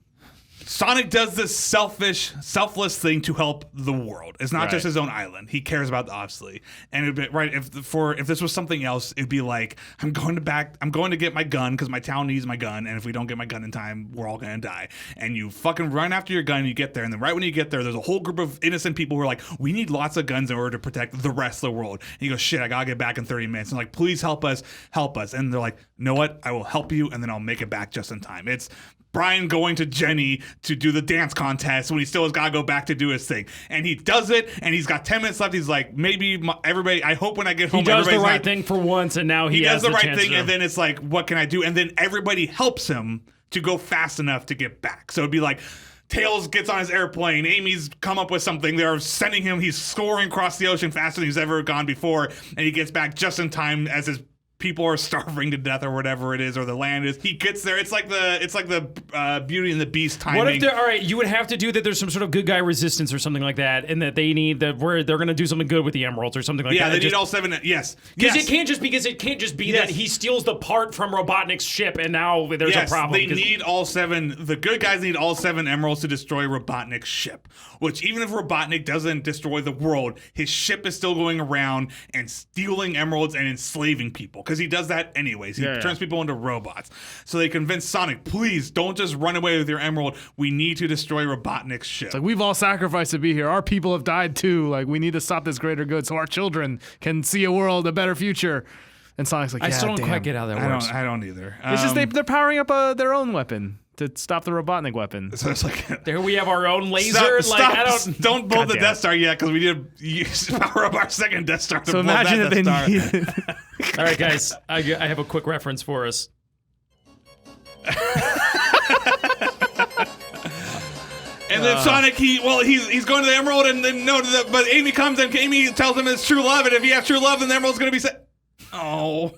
Sonic does this selfless thing to help the world. It's not just his own island. He cares about obviously. And it'd be, right, if this was something else, it'd be like, I'm going to get my gun because my town needs my gun, and if we don't get my gun in time, we're all gonna die. And you fucking run after your gun and you get there, and then right when you get there, there's a whole group of innocent people who are like, we need lots of guns in order to protect the rest of the world. And you go, shit, I gotta get back in 30 minutes. And like, please help us. And they're like, you know what? I will help you, and then I'll make it back just in time. It's Brian going to Jenny to do the dance contest when he still has got to go back to do his thing. And he does it, and he's got 10 minutes left. He's like, maybe everybody, I hope when I get home, he does the right thing for once, and now he does has the right chance thing, to. and then it's like, what can I do? And then everybody helps him to go fast enough to get back. So it'd be like, Tails gets on his airplane. Amy's come up with something. They're sending him. He's soaring across the ocean faster than he's ever gone before, and he gets back just in time as his people are starving to death or whatever it is, or the land is. He gets there. It's like the Beauty and the Beast timing. What if all right? You would have to do that. There's some sort of good guy resistance or something like that, and that they need where they're going to do something good with the emeralds or something like that. Yeah, they need all 7. Yes, because it can't just be that he steals the part from Robotnik's ship, and now there's a problem. They need all 7. The good guys need all 7 emeralds to destroy Robotnik's ship. Which even if Robotnik doesn't destroy the world, his ship is still going around and stealing emeralds and enslaving people. Because he does that anyways. He turns people into robots. So they convince Sonic, please don't just run away with your emerald. We need to destroy Robotnik's ship. It's like, we've all sacrificed to be here. Our people have died too. Like, we need to stop this greater good so our children can see a world, a better future. And Sonic's like, I still don't quite get how that works. I don't either. It's just they're powering up their own weapon to stop the Robotnik weapon. So it's like There we have our own laser. Don't build the Goddamn. Death Star yet because we need to power up our second Death Star. To So blow imagine that if they Death Star. needed. All right, guys. I have a quick reference for us. And then Sonic, he's going to the Emerald, and then but Amy comes and Amy tells him it's true love, and if he has true love, then the Emerald's going to be set. Oh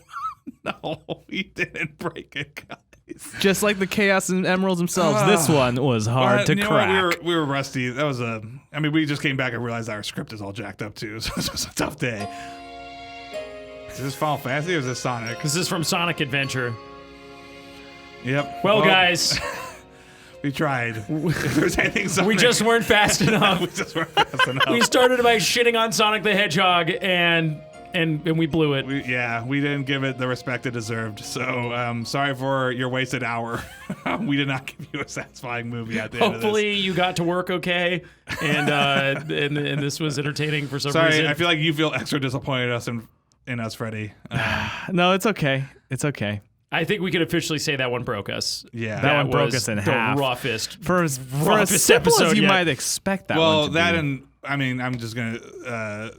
no, he didn't break it, guys. Just like the Chaos and Emeralds themselves, this one was hard to You know crack. what? We were rusty. That was we just came back and realized our script is all jacked up too, so it was a tough day. Is this Final Fantasy or is this Sonic? This is from Sonic Adventure. Yep. Well, guys, we tried. If there's anything Sonic, we just weren't fast enough. we just weren't fast enough. We started by shitting on Sonic the Hedgehog, and we blew it. We didn't give it the respect it deserved. So sorry for your wasted hour. We did not give you a satisfying movie at the end of this. Hopefully you got to work okay, and this was entertaining for some reason. Sorry, I feel like you feel extra disappointed in us, Freddie. No, it's okay. It's okay. I think we could officially say that one broke us. Yeah. That one broke was us in the half. roughest. For as Roughest simple episode as you yet. might expect that Well, one to that be. and I'm just gonna.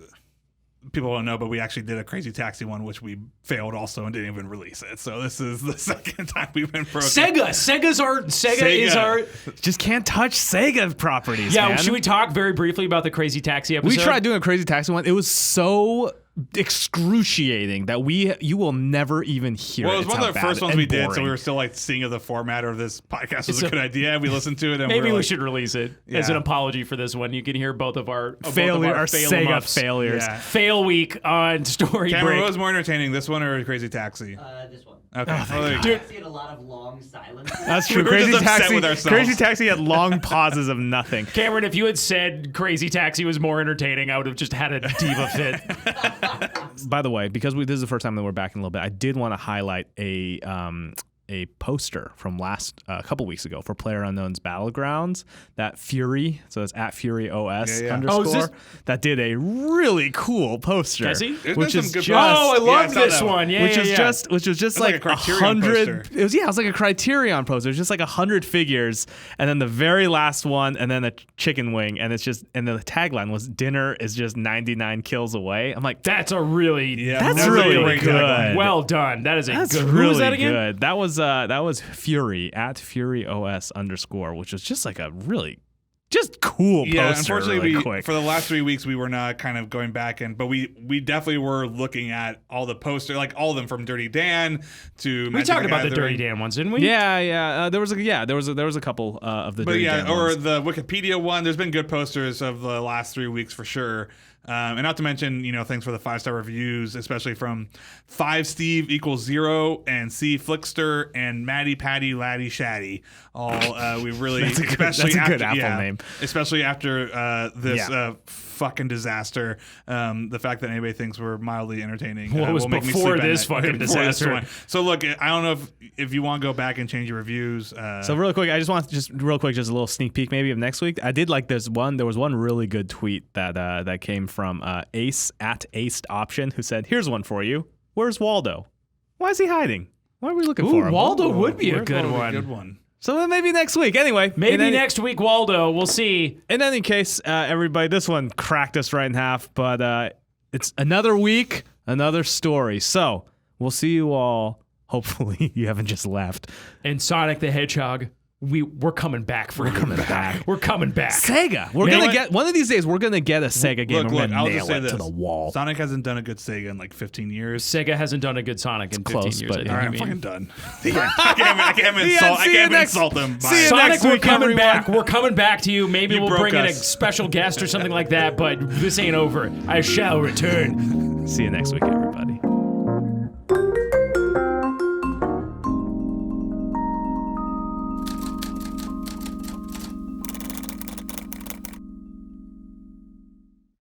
People don't know, but we actually did a Crazy Taxi one, which we failed also and didn't even release it. So this is the second time we've been broken. Sega is our. Just can't touch Sega properties, Yeah, man. should we talk very briefly about the Crazy Taxi episode? We tried doing a Crazy Taxi one. It was so excruciating that you will never even hear Well, it it. was one of the first ones and we did, so boring. we were still like seeing if the format of this podcast was a good idea. We listened to it, and Maybe we we should release it as Yeah. an apology for this one. You can hear both of our our fail Sega failures. Yeah. Fail week on Story Cameron, Break. what was more entertaining, this one or Crazy Taxi? This one. Okay. Well, there you I go. see a lot of long silences. That's true. We were Crazy just upset Taxi. with ourselves. Crazy Taxi had long pauses of nothing. Cameron, if you had said Crazy Taxi was more entertaining, I would have just had a diva fit. By the way, because this is the first time that we're back in a little bit, I did want to highlight a poster from last couple weeks ago for PlayerUnknown's Battlegrounds. That Fury, so it's at FuryOS Yeah. underscore. Oh, is this- that did a really cool poster. Has he? There's Which been is some good just, Oh, I Yeah, I love saw this that one. Yeah, which yeah, is yeah. just like like a Criterion 100. poster. It was like a Criterion poster. It was just like 100 figures, and then the very last one, and then a chicken wing, and it's just and the tagline was "Dinner is just 99 kills away." I'm like, That's a really That's a really great good. tagline. well done. That is a that's good. really Who was that again? good. That was Fury at FuryOS underscore, which was just like a really just cool Yeah, poster. unfortunately, really quick. for the last 3 weeks we were not kind of going back but we definitely were looking at all the posters, like all of them from Dirty Dan to We Magic talked the about the Gathering. Dirty Dan ones, didn't we? Yeah. There was a couple of the. But Dirty yeah, Dan or ones. the Wikipedia one. There's been good posters of the last 3 weeks for sure. And not to mention, thanks for the 5-star reviews, especially from 5 Steve equals 0 and C Flickster and Maddie Patty Laddie Shaddy. All we really, That's a good- especially that's a after, good Apple name. especially after this Yeah. fucking disaster. The fact that anybody thinks we're mildly entertaining. What was will make me before sleep at this night. fucking Before this disaster? one. So look, I don't know if you want to go back and change your reviews. So real quick, I just want just a little sneak peek maybe of next week. I did like this one. There was one really good tweet that came from Ace at Aced Option, who said, "Here's one for you. Where's Waldo? Why is he hiding? Why are we looking for him?" Waldo would be a Where's good one of the one. Good one. So then maybe next week. Anyway, Maybe next week, Waldo. We'll see. In any case, everybody, this one cracked us right in half, but it's another week, another story. So we'll see you all. Hopefully, you haven't just left. And Sonic the Hedgehog, we're coming back for you. We're coming back. Sega. We're You know gonna what? get one of these days. We're gonna get a Sega game. Look, we're gonna I'll nail just say it this. to the wall. Sonic hasn't done a good Sega in like 15 years. Sega hasn't done a good Sonic in 15 close, years. but I think All right, you I'm mean. fucking done. I can't insult them. see you Sonic, next we're week, coming everyone. back. We're coming back to you. Maybe You we'll broke bring in a us. special guest or something like that, but this ain't over. I shall return. See you next week, everybody.